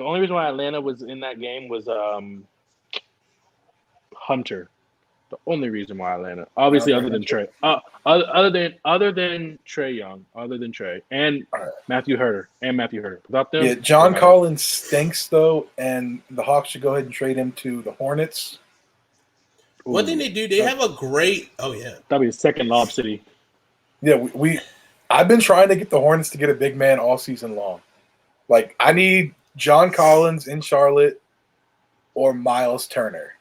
only reason why Atlanta was in that game was Hunter. The only reason why Atlanta, obviously, other than Trae, other than Trae Young, and Matthew Herter, Without them, John Collins stinks though, and the Hawks should go ahead and trade him to the Hornets. One thing they do, they have a great. Oh yeah, that'd be a second lob city. Yeah, we I've been trying to get the Hornets to get a big man all season long. Like, I need John Collins in Charlotte or Miles Turner.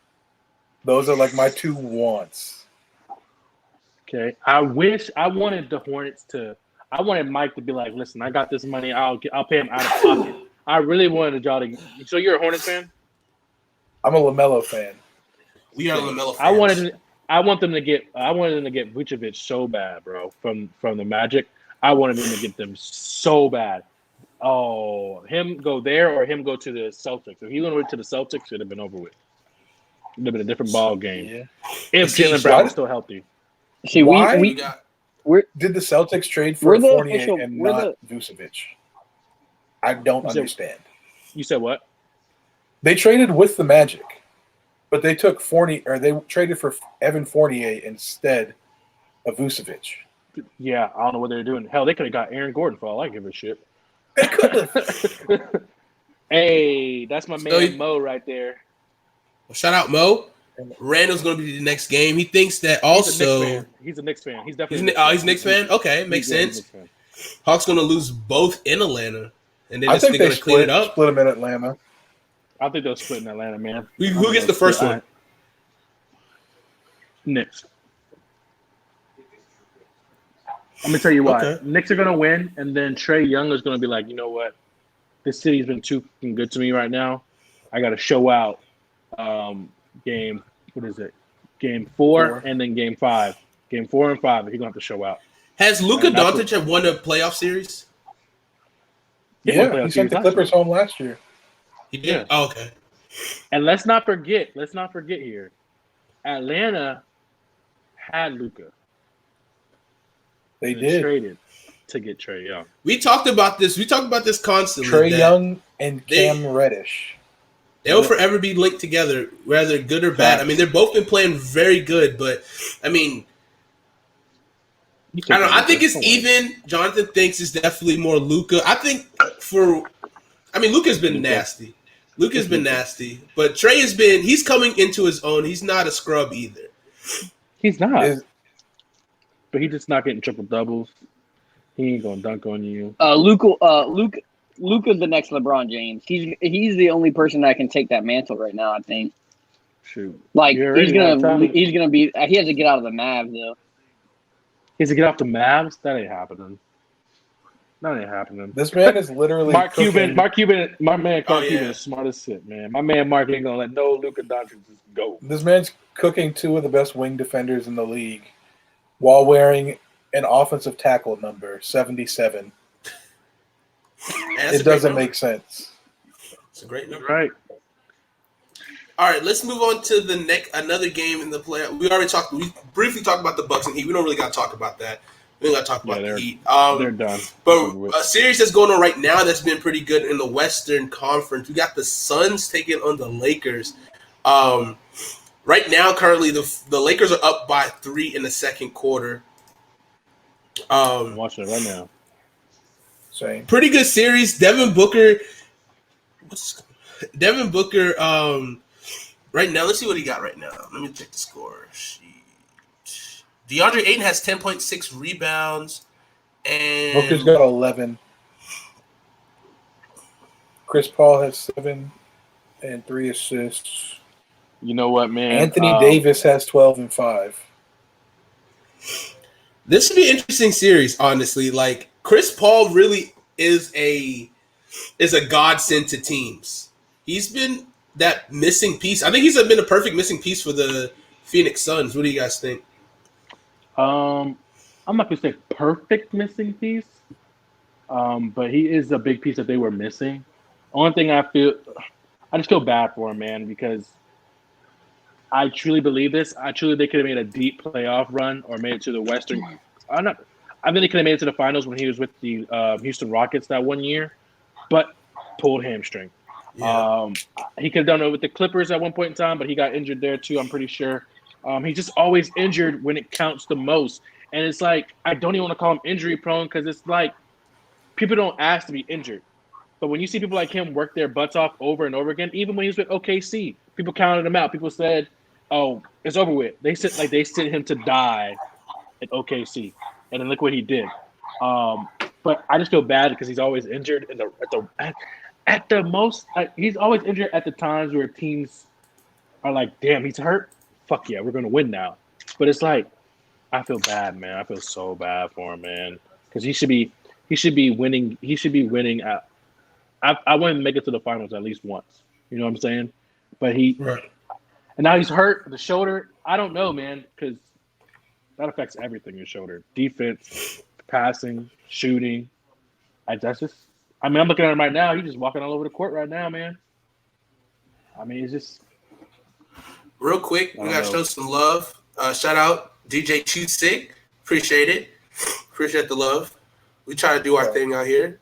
Those are like my two wants. Okay. I wanted the Hornets to. I wanted Mike to be like, "Listen, I got this money. I'll pay him out of pocket." I really wanted y'all to. So you're a Hornets fan? I'm a LaMelo fan. We are LaMelo fans. I wanted them to get Vucevic so bad, bro. From the Magic, I wanted them to get them so bad. Oh, him go there or him go to the Celtics. If he went to the Celtics, it'd have been over with. It'd have been a different ball game. Yeah. If Jaylen Brown was still healthy. See, Why we did the Celtics trade for the Fournier official- and we're not Vucevic? I don't understand. You said what? They traded with the Magic, but they took Fournier, or they traded for Evan Fournier instead of Vucevic. Yeah, I don't know what they're doing. Hell, they could have got Aaron Gordon for all I give a shit. They could have. Hey, that's my man So he- Mo right there. Well, shout out Mo. Randall's going to be the next game. He thinks that also. He's a Knicks fan. He's definitely. He's a Knicks fan. Okay, makes sense. Hawks going to lose both in Atlanta, and then I think they're they going to clean it up. split them in Atlanta. I think they'll split in Atlanta, man. Who gets the first one? Knicks. I'm gonna tell you why. Okay. Knicks are gonna win, and then Trae Young is gonna be like, you know what? This city's been too fucking good to me right now. I got to show out. Game. What is it? Game 4 and then game 5. Game 4 and 5. He's gonna have to show out. Has Luka Doncic have won a playoff series? Yeah, he sent the Clippers home last year. He did. Yeah. Oh, okay. And let's not forget here, Atlanta had Luka. They did. Traded to get Trae Young. We talked about this. We talked about this constantly. Trae Young and Cam Reddish. They'll forever be linked together, whether good or bad. I mean, they've both been playing very good, but I mean, I don't know. I think it's even. Jonathan thinks it's definitely more Luka. I think Luka's been nasty. Luka's been nasty, but Trae has been. He's coming into his own. He's not a scrub either. He's not. But he's just not getting triple doubles. He ain't gonna dunk on you. Luka's the next LeBron James. He's the only person that can take that mantle right now, I think. Shoot. Like he's gonna be. He has to get out of the Mavs though. He has to get off the Mavs. That ain't happening. This man is literally Mark Cuban. My man Oh, Cuban is smart as shit, man. My man Mark ain't gonna let no Luka Doncic just go. This man's cooking two of the best wing defenders in the league while wearing an offensive tackle number 77. It doesn't make sense. It's a great number. Right. All right, let's move on to another game in the playoff. We briefly talked about the Bucks and Heat. We don't really got to talk about that. We don't got to talk about the Heat. They're done. But a series that's going on right now that's been pretty good in the Western Conference. We got the Suns taking on the Lakers. Right now, currently, the Lakers are up by 3 in the second quarter. I'm watching it right now. Same. Pretty good series. Devin Booker. Right now, let's see what he got right now. Let me check the score sheet. DeAndre Ayton has 10.6 rebounds. And Booker's got 11. Chris Paul has 7 and 3 assists. You know what, man? Anthony Davis has 12 and 5. This should be an interesting series, honestly. Like, Chris Paul really is a godsend to teams. He's been that missing piece. I think he's been a perfect missing piece for the Phoenix Suns. What do you guys think? I'm not gonna say perfect missing piece, but he is a big piece that they were missing. Only thing I just feel bad for him, man, because I truly believe this. They could have made a deep playoff run or made it to the Western. I think they could have made it to the finals when he was with the Houston Rockets that one year, but pulled hamstring. Yeah. He could have done it with the Clippers at one point in time, but he got injured there too, I'm pretty sure. He's just always injured when it counts the most. And it's like, I don't even want to call him injury prone because it's like people don't ask to be injured. But when you see people like him work their butts off over and over again, even when he was with OKC, people counted him out. People said, oh, it's over with. They sent him to die at OKC. And then look what he did. But I just feel bad because he's always injured at the most. He's always injured at the times where teams are like, "Damn, he's hurt. Fuck yeah, we're gonna win now." But it's like, I feel bad, man. I feel so bad for him, man, because he should be winning. He should be winning. I want him to make it to the finals at least once. You know what I'm saying? But and now he's hurt the shoulder. I don't know, man, because that affects everything. Your shoulder, defense, passing, shooting. I'm looking at him right now. He's just walking all over the court right now, man. I mean, it's just real quick. We gotta show some love. Shout out DJ Chusik. Appreciate it. Appreciate the love. We try to do our thing out here.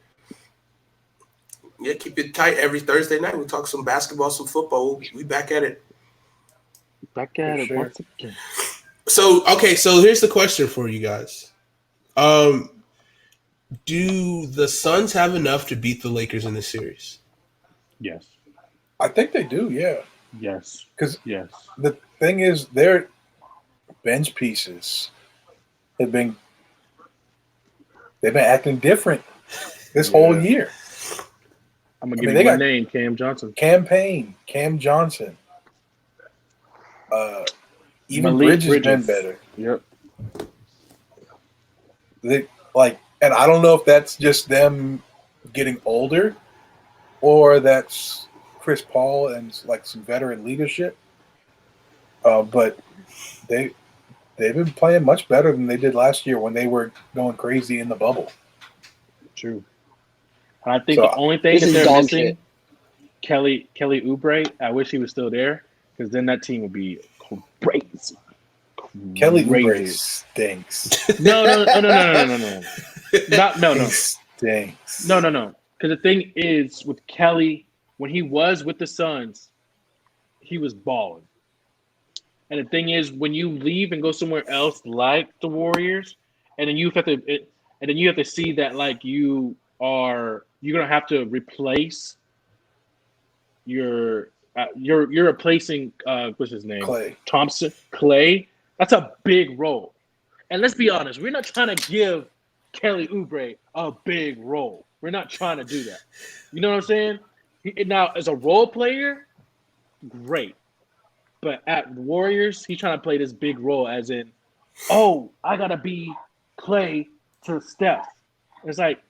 Yeah, keep it tight every Thursday night. We talk some basketball, some football. We back at it. Back at it once again. So here's the question for you guys. Do the Suns have enough to beat the Lakers in this series? Yes. I think they do, yeah. Yes. Because yes. The thing is, their bench pieces they've been acting different this whole year. I'm gonna give you one name: Cam Johnson. Cam Johnson. Even Bridges been better. Yep. And I don't know if that's just them getting older, or that's Chris Paul and like some veteran leadership. But they've been playing much better than they did last year when they were going crazy in the bubble. True. And I think the only thing that they're missing, Kelly Oubre, I wish he was still there, because then that team would be crazy. Kelly Oubre stinks. No. He stinks. No. Because the thing is, with Kelly, when he was with the Suns, he was balling. And the thing is, when you leave and go somewhere else like the Warriors, and then you have to see that like you're gonna have to replace you're replacing what's his name? Clay. That's a big role. And let's be honest, we're not trying to give Kelly Oubre a big role. We're not trying to do that. You know what I'm saying? Now, as a role player, great. But at the Warriors, he's trying to play this big role as in, I got to be Clay to Steph. It's like,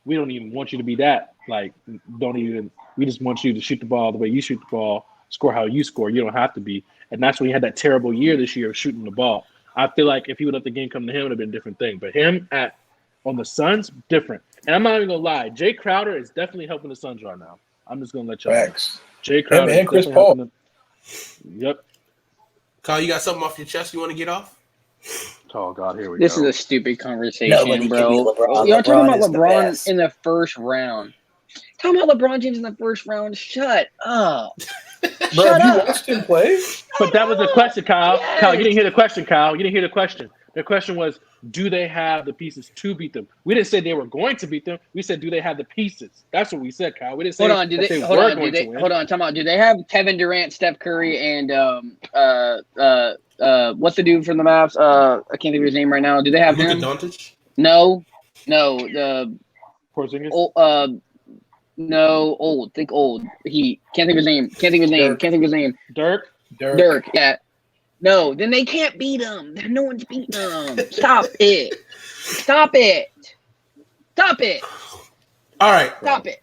we don't even want you to be that. Like, we just want you to shoot the ball the way you shoot the ball, score how you score. You don't have to be. And that's when he had that terrible year this year of shooting the ball. I feel like if he would let the game come to him, it would have been a different thing. But him on the Suns, different. And I'm not even going to lie. Jay Crowder is definitely helping the Suns right now. I'm just going to let y'all know. Jay Crowder and Chris Paul. Yep. Kyle, you got something off your chest you want to get off? Oh, God, here we go. This is a stupid conversation, bro. Y'all talking about LeBron in the first round. Talking about LeBron James in the first round. Shut up. Shut up. You watched him play? But that was the question, Kyle. Yes. Kyle, you didn't hear the question, Kyle. You didn't hear the question. The question was, do they have the pieces to beat them? We didn't say they were going to beat them. We said, do they have the pieces? That's what we said, Kyle. We didn't say Hold on, time out. Do they have Kevin Durant, Steph Curry, and what's the dude from the Mavs? I can't think of his name right now. Do they have him? No. The Porzingis? No, old. Think old. He can't think of his name. Dirk. Yeah. No, then they can't beat him. No one's beating them. Stop it. All right. Stop it.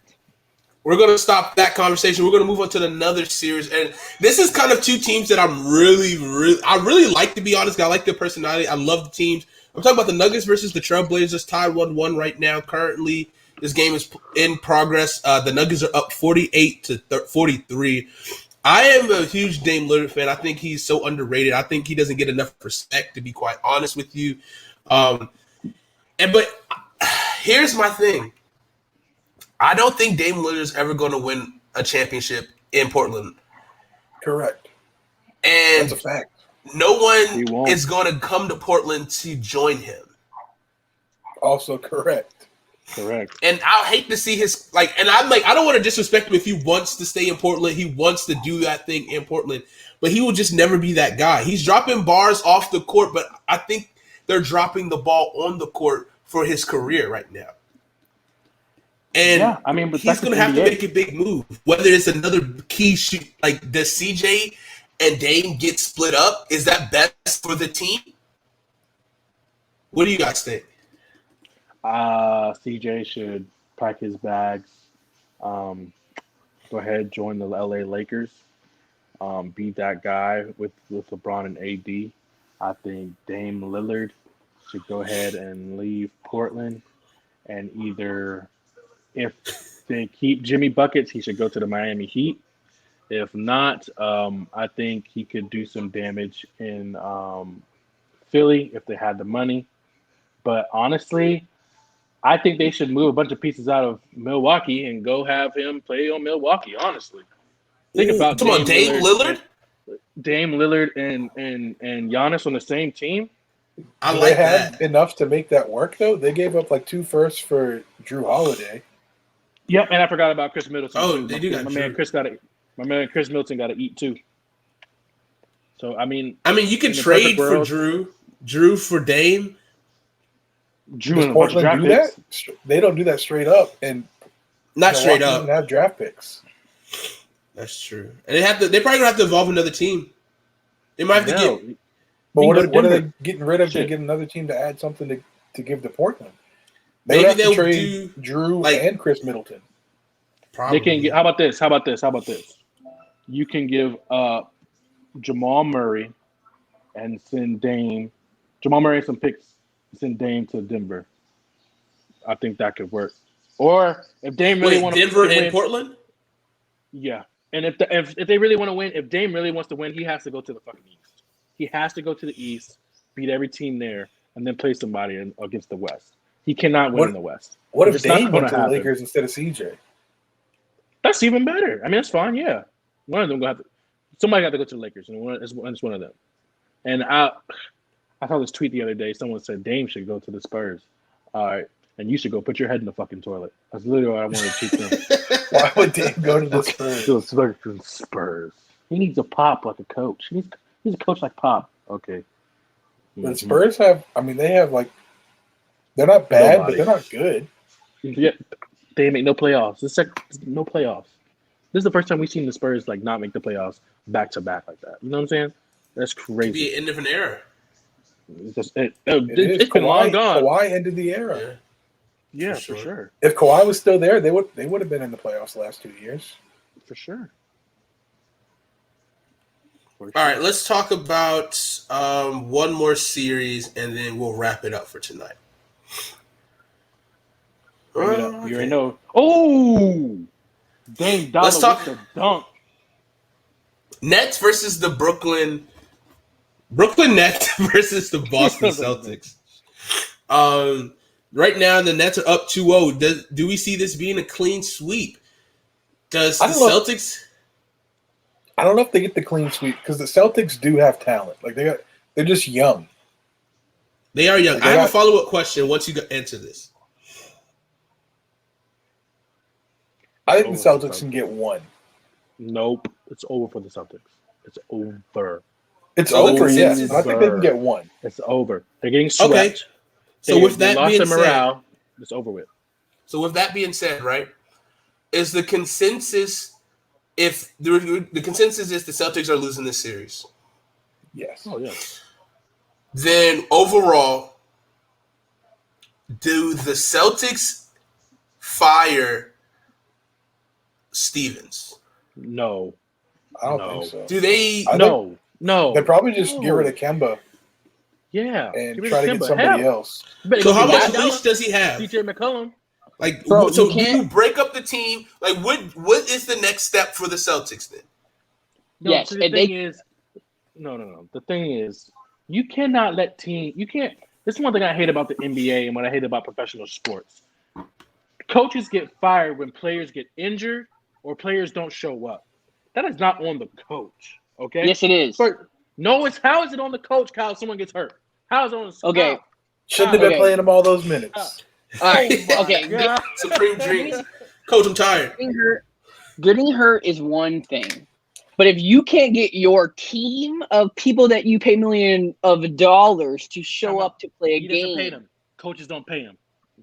We're going to stop that conversation. We're going to move on to another series. And this is kind of two teams that I really like, to be honest. I like their personality. I love the teams. I'm talking about the Nuggets versus the Trailblazers, tied 1-1 right now. Currently, this game is in progress. The Nuggets are up 48-43. I am a huge Dame Lillard fan. I think he's so underrated. I think he doesn't get enough respect, to be quite honest with you. But here's my thing. I don't think Dame Lillard is ever going to win a championship in Portland. Correct. And that's a fact. No one is going to come to Portland to join him. Also correct. And I'll hate to see his and I'm like, I don't want to disrespect him if he wants to stay in Portland. He wants to do that thing in Portland, but he will just never be that guy. He's dropping bars off the court, but I think they're dropping the ball on the court for his career right now. And yeah, I mean, but he's going to have to make a big move. Whether it's another key shoot, like does CJ and Dame get split up? Is that best for the team? What do you guys think? CJ should pack his bags. Go ahead, join the LA Lakers. Be that guy with LeBron and AD. I think Dame Lillard should go ahead and leave Portland, and either if they keep Jimmy Buckets, he should go to the Miami Heat. If not, I think he could do some damage in Philly if they had the money. But honestly, I think they should move a bunch of pieces out of Milwaukee and go have him play on Milwaukee, honestly. Think about Dame Lillard? Dame Lillard and Giannis on the same team. I Do like they have that. enough to make that work, though? They gave up like 2 firsts for Drew Holiday. Yep, and I forgot about Chris Middleton. Oh, too. they do got my Drew. man Chris Middleton got to eat too. So I mean, you can in the trade perfect for world- Drew for Dame. Drew Does and a bunch of Portland draft do picks. that? They don't do that straight up, and Not Milwaukee straight up. doesn't have draft picks. That's true. And they probably gonna have to evolve another team. They might have to No, get. But You what, can go to what are they Denver. getting rid of to Shit. get another team to add something to give to Portland? They Maybe would have to they'll trade do, Drew like- and Chris Middleton. Probably. they can get. How about this? How about this? You can give Jamal Murray and send Dame. Jamal Murray and some picks. Send Dame to Denver. I think that could work. Or if Dame really Wait, wants Denver to win, and Portland? yeah. And if they really want to win, if Dame really wants to win, he has to go to the fucking East. He has to go to the East, beat every team there, and then play somebody against the West. He cannot win in the West. What if It's not Dame went gonna to the happen. Lakers instead of CJ? That's even better. I mean, that's fine. Yeah, one of them gonna have to. Somebody got to go to the Lakers, and it's one of them. And I saw this tweet the other day. Someone said Dame should go to the Spurs. All right, and you should go put your head in the fucking toilet. That's literally what I wanted to tweet them. Why would Dame go to the Spurs? To the fucking Spurs. He needs a Pop like a coach. He's a coach like Pop. Okay. The Spurs have, they have like, they're not bad, but they're not good. Yeah, they make no playoffs. No playoffs. This is the first time we've seen the Spurs like not make the playoffs back to back like that. You know what I'm saying? That's Could crazy. be an end of an era. It's It been is. long gone. Kawhi ended the era. Yeah, for for sure. If Kawhi was still there, they would have been in the playoffs the last 2 years. For sure. All right, let's talk about one more series, and then we'll wrap it up for tonight. Bring it up. You already know. Oh! Dame Dollar Let's talk- with the dunk. Nets versus the Brooklyn Nets versus the Boston Celtics. Right now, the Nets are up 2-0. Do we see this being a clean sweep? Does the Celtics? I don't know if they get the clean sweep because the Celtics do have talent. Like they're just young. They are young. I have a follow-up question once you answer this. I think the Celtics can get one. Nope. It's over for the Celtics. It's over. It's So the over, yes. consensus- I think they can get one. It's over. They're getting swept. Okay. So They with that lost being their said, morale. It's over with. So with that being said, right, is the consensus if the consensus is the Celtics are losing this series, Yes. Oh yeah. then overall, do the Celtics fire Stevens? No. I don't No. think so. Do they? I No. No. They probably just get rid of Kemba Yeah. and Get rid try of to get Kemba. somebody Hell, else. you better So go how get much Dallas, leash does he have? CJ McCollum. Like, Bro, so you do can't- you break up the team? Like, what is the next step for the Celtics then? No, Yes, so the and thing is, no. The thing is, you cannot let you can't. This is one thing I hate about the NBA and what I hate about professional sports. Coaches get fired when players get injured or players don't show up. That is not on the coach. Okay. Yes, it is. No, how is it on the coach, Kyle? If someone gets hurt. How is it on the Okay. Kyle? Shouldn't have been Okay. playing him all those minutes. All right. Oh my Okay. God. Supreme Dreams. Coach, I'm tired. Getting hurt is one thing, but if you can't get your team of people that you pay millions of dollars to show up to play a He doesn't pay game, them. Coaches don't pay him.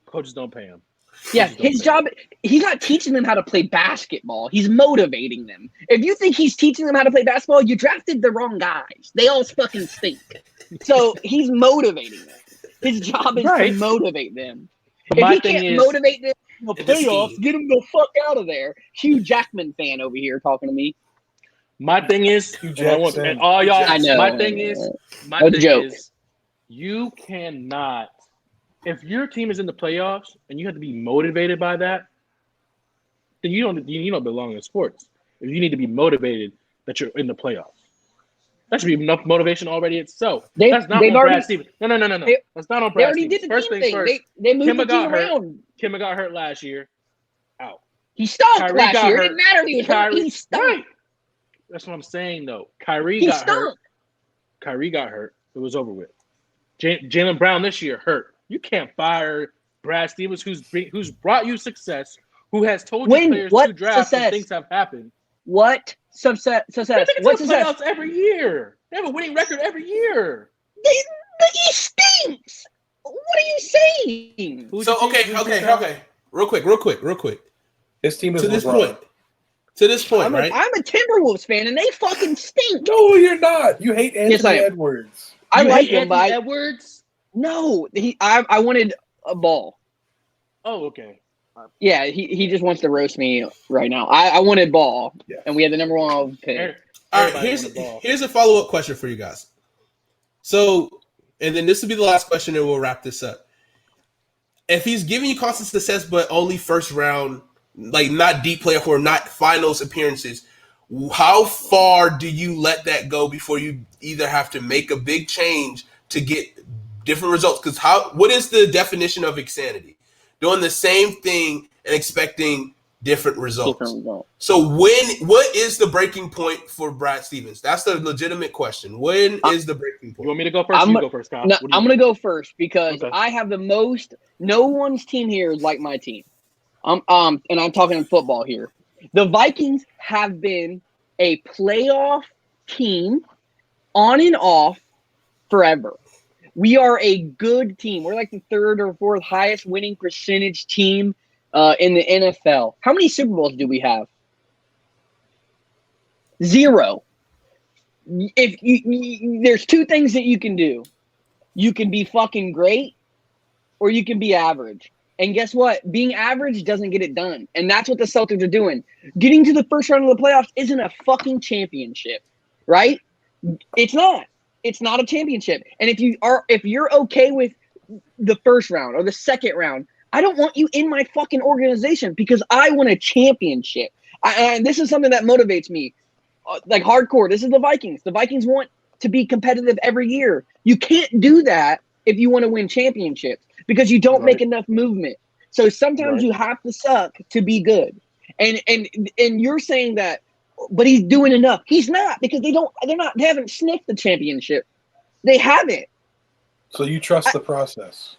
Coaches don't pay him. Yeah, his job, he's not teaching them how to play basketball. He's motivating them. If you think he's teaching them how to play basketball, you drafted the wrong guys. They all fucking stink. So he's motivating them. His job is to motivate them. If he can't motivate them in the playoffs, get him the fuck out of there. Hugh Jackman fan over here talking to me. My thing is, and all y'all, I know. my thing is, you cannot. If your team is in the playoffs and you have to be motivated by that, then you don't belong in sports. If you need to be motivated that you're in the playoffs, that should be enough motivation already itself. That's not on Brad Stevens. No. That's not on Brad Stevens. They already did the first team things thing. first. They moved the team around. Kimba got hurt last year. Out. He stunk last year. It didn't matter if he was hurt. He stunk. Right. That's what I'm saying, though. Kyrie got hurt. It was over with. Jaylen Brown this year hurt. You can't fire Brad Stevens, who's brought you success, who has told you players to draft when things have happened. What success? What's playoffs every year? They have a winning record every year. He stinks. What are you saying? Okay. Real quick. His team is to this point. To this point, right? I'm a Timberwolves fan, and they fucking stink. No, you're not. You hate Anthony Edwards. I like him, but Edwards. No, I wanted a ball. Oh, okay. Yeah, he just wants to roast me right now. I wanted ball, and we had the number one pick. All right, here's a follow-up question for you guys. So, and then this will be the last question, and we'll wrap this up. If he's giving you constant success, but only first round, like not deep playoff or not finals appearances, how far do you let that go before you either have to make a big change to get different results? Because what is the definition of insanity? Doing the same thing and expecting different results. So what is the breaking point for Brad Stevens? That's the legitimate question. When is the breaking point? You want me to go first? You go first, Kyle. No, I'm going to go first because I have the most. No one's team here is like my team. And I'm talking in football here. The Vikings have been a playoff team on and off forever. We are a good team. We're like the third or fourth highest winning percentage team in the NFL. How many Super Bowls do we have? 0. There's two things that you can do. You can be fucking great or you can be average. And guess what? Being average doesn't get it done. And that's what the Celtics are doing. Getting to the first round of the playoffs isn't a fucking championship, right? It's not. It's not a championship. And if you're okay with the first round or the second round, I don't want you in my fucking organization because I want a championship. This is something that motivates me. Like hardcore. This is the Vikings. The Vikings want to be competitive every year. You can't do that if you want to win championships because you don't make enough movement. So sometimes you have to suck to be good. And you're saying that, but he's doing enough. He's not because they haven't sniffed the championship. They haven't. So you trust the process.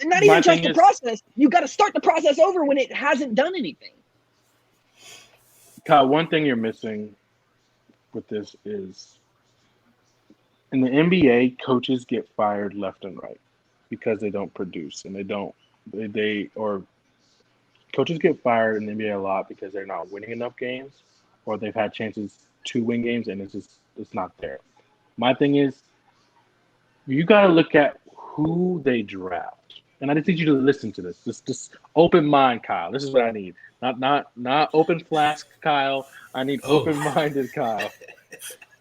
Not even trust the process. You got to start the process over when it hasn't done anything. Kyle, one thing you're missing with this is in the NBA, coaches get fired left and right because they don't produce and coaches get fired in the NBA a lot because they're not winning enough games or they've had chances to win games and it's not there. My thing is you got to look at who they draft. And I just need you to listen to this. Just open mind, Kyle. This is what I need. Not open flask, Kyle. I need open-minded Kyle.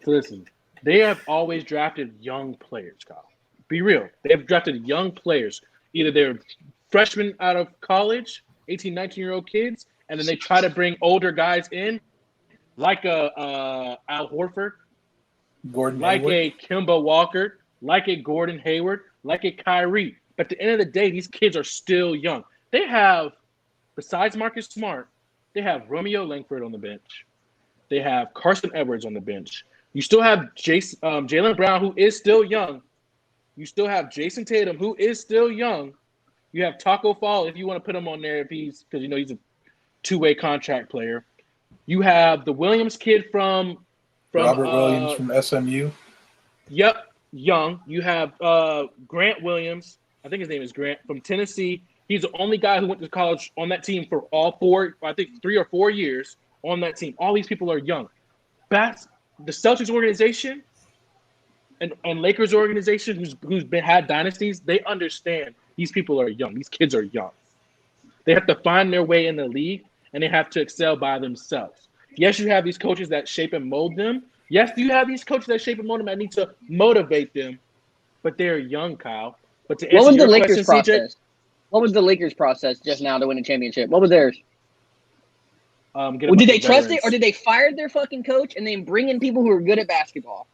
So listen, they have always drafted young players, Kyle. Be real. They have drafted young players. Either they're freshmen out of college, 18, 19-year-old kids, and then they try to bring older guys in, like a Al Horford, a Kemba Walker, like a Gordon Hayward, like a Kyrie. But at the end of the day, these kids are still young. They have, besides Marcus Smart, they have Romeo Langford on the bench. They have Carson Edwards on the bench. You still have Jaylen Brown, who is still young. You still have Jason Tatum, who is still young. You have Taco Fall, if you want to put him on there, because he's a two-way contract player. You have the Williams kid from Robert Williams from SMU. Yep, young. You have Grant Williams. I think his name is Grant, from Tennessee. He's the only guy who went to college on that team for all 4, I think 3 or 4 years on that team. All these people are young. The Celtics organization and Lakers organization who's had dynasties, they understand these people are young. These kids are young. They have to find their way in the league, and they have to excel by themselves. Yes, you have these coaches that shape and mold them. Yes, you have these coaches that shape and mold them that need to motivate them, but they're young, Kyle. But to answer What was the your Lakers question, CJ, process? What was the Lakers process just now to win a championship? What was theirs? Did they trust it, or did they fire their fucking coach and then bring in people who are good at basketball?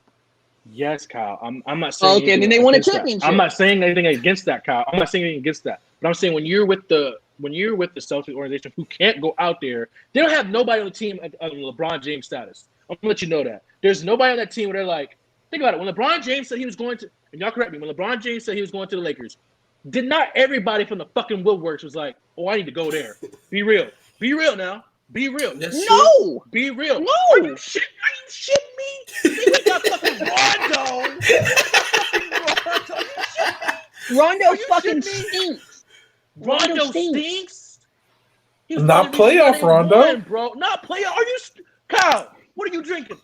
Yes, Kyle. I'm not saying. Okay, and then they won a championship. I'm not saying anything against that, Kyle. I'm not saying anything against that. But I'm saying when you're with the Celtics organization who can't go out there, they don't have nobody on the team of LeBron James status. I'm gonna let you know that there's nobody on that team where they're like, think about it. When LeBron James said he was going to, and y'all correct me, when LeBron James said he was going to the Lakers, did not everybody from the fucking woodworks was like, oh, I need to go there. Be real. Be real now. Be real. No. Be real. No. Are you shitting me? We got fucking Rondo. Rondo fucking stinks. Rondo stinks. Not playoff Rondo, bro. Not playoff. Are you, Kyle? What are you drinking?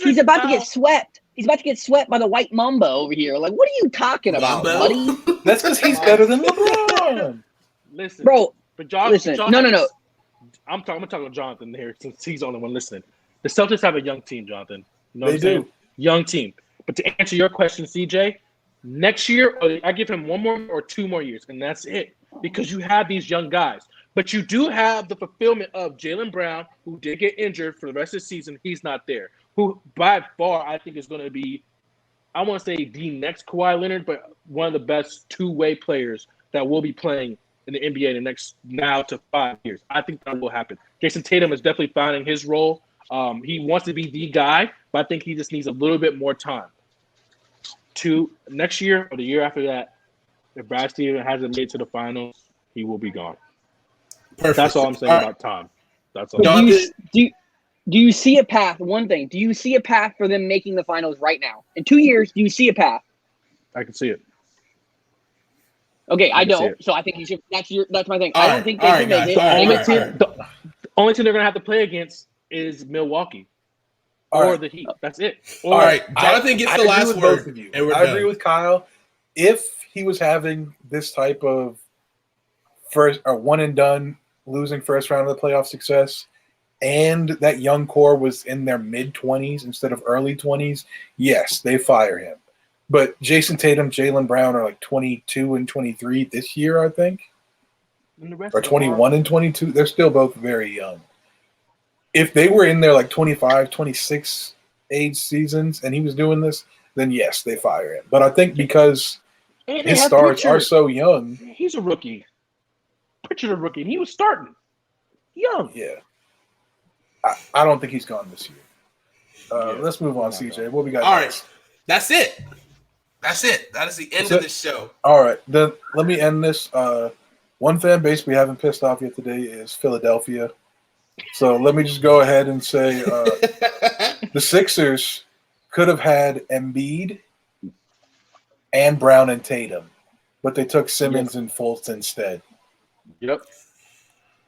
He's about to get swept. He's about to get swept by the white Mamba over here. Like, what are you talking about, buddy? That's because he's better than LeBron. Listen, bro. But John, listen. No. I'm talking to Jonathan here since he's the only one listening. The Celtics have a young team, Jonathan. You know what I'm saying? Young team. But to answer your question, CJ, next year I give him 1 more or 2 more years, and that's it. Because you have these young guys. But you do have the fulfillment of Jaylen Brown, who did get injured for the rest of the season. He's not there. Who, by far, I think is going to be, I want to say the next Kawhi Leonard, but one of the best two-way players that will be playing in the NBA in the next now to 5 years. I think that will happen. Jason Tatum is definitely finding his role. He wants to be the guy, but I think he just needs a little bit more time. Next year or the year after that, if Brad Stevens hasn't made it to the finals, he will be gone. Perfect. That's all I'm saying about time. That's all. Do you see a path? One thing. Do you see a path for them making the finals right now? In 2 years, do you see a path? I can see it. Okay, I don't. So I think you should. That's my thing. I don't think they can make it. The only team they're gonna have to play against is Milwaukee or the Heat. That's it. All right, Jonathan gets the last word. Both of you. And I agree with Kyle. If he was having this type of first or one and done, losing first round of the playoff success, and that young core was in their mid-20s instead of early 20s, yes, they fire him. But Jason Tatum, Jaylen Brown are like 22 and 23 this year, I think. Or 21 and 22. They're still both very young. If they were in their like 25, 26 age seasons and he was doing this, then yes, they fire him. But I think because his stars are so young. He's a rookie. Pritchard a rookie, and he was starting. Young. Yeah. I don't think he's gone this year. Let's move on, CJ. What we got? All right. That's it. That is the end of the show. All right. Then let me end this. One fan base we haven't pissed off yet today is Philadelphia. So let me just go ahead and say the Sixers could have had Embiid and Brown and Tatum, but they took Simmons and Fultz instead. Yep.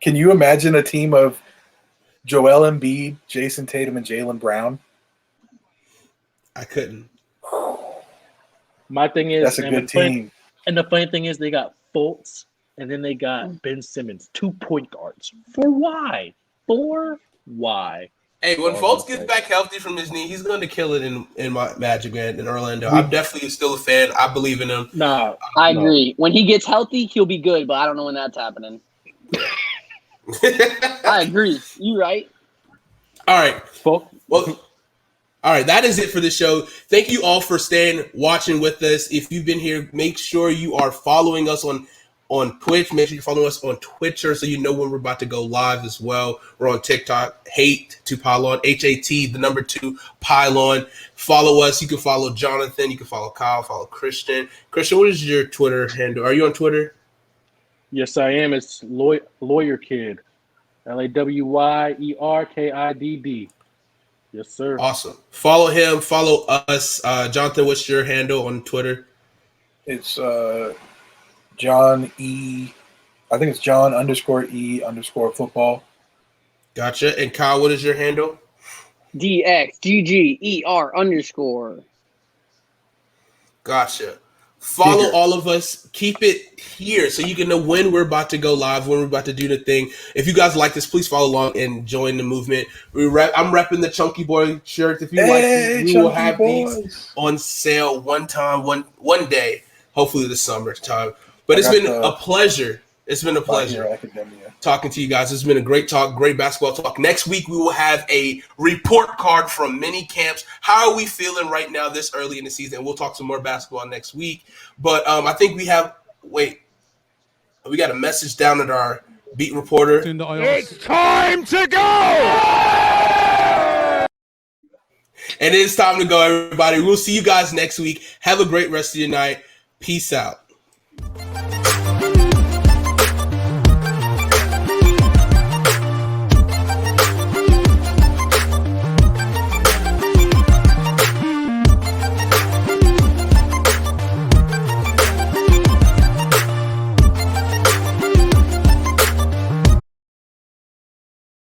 Can you imagine a team of Joel Embiid, Jason Tatum, and Jaylen Brown? I couldn't. My thing is, that's a good team. And the funny thing is, they got Fultz, and then they got Ben Simmons, 2 point guards. For why? Hey, when Fultz gets back healthy from his knee, he's going to kill it in my Magic, man, in Orlando. I'm definitely still a fan. I believe in him. I agree. When he gets healthy, he'll be good, but I don't know when that's happening. I agree. You right. All right. Well, all right, that is it for the show. Thank you all for watching with us. If you've been here, make sure you are following us on Twitch. Make sure you follow us on Twitter so you know when we're about to go live as well. We're on TikTok, Hate2pylon, HAT, 2pylon. Follow us. You can follow Jonathan. You can follow Kyle. Follow Christian. Christian, what is your Twitter handle? Are you on Twitter? Yes, I am. It's Lawyer Kid. LAWYERKIDD. Yes, sir. Awesome. Follow him. Follow us. Jonathan, what's your handle on Twitter? It's John E. I think it's John _E_football. Gotcha. And Kyle, what is your handle? DXGGER_. Gotcha. Follow Digger. all of us. Keep it here so you can know when we're about to go live, when we're about to do the thing. If you guys like this, please follow along and join the movement. I'm repping the Chunky Boy shirts. If you like these, we will have these on sale one day, hopefully this summertime. But it's been a pleasure. It's been a pleasure talking to you guys. It's been a great talk, great basketball talk. Next week, we will have a report card from mini camps. How are we feeling right now this early in the season? We'll talk some more basketball next week. But I think we got a message down at our beat reporter. It's time to go! And it's time to go, everybody. We'll see you guys next week. Have a great rest of your night. Peace out.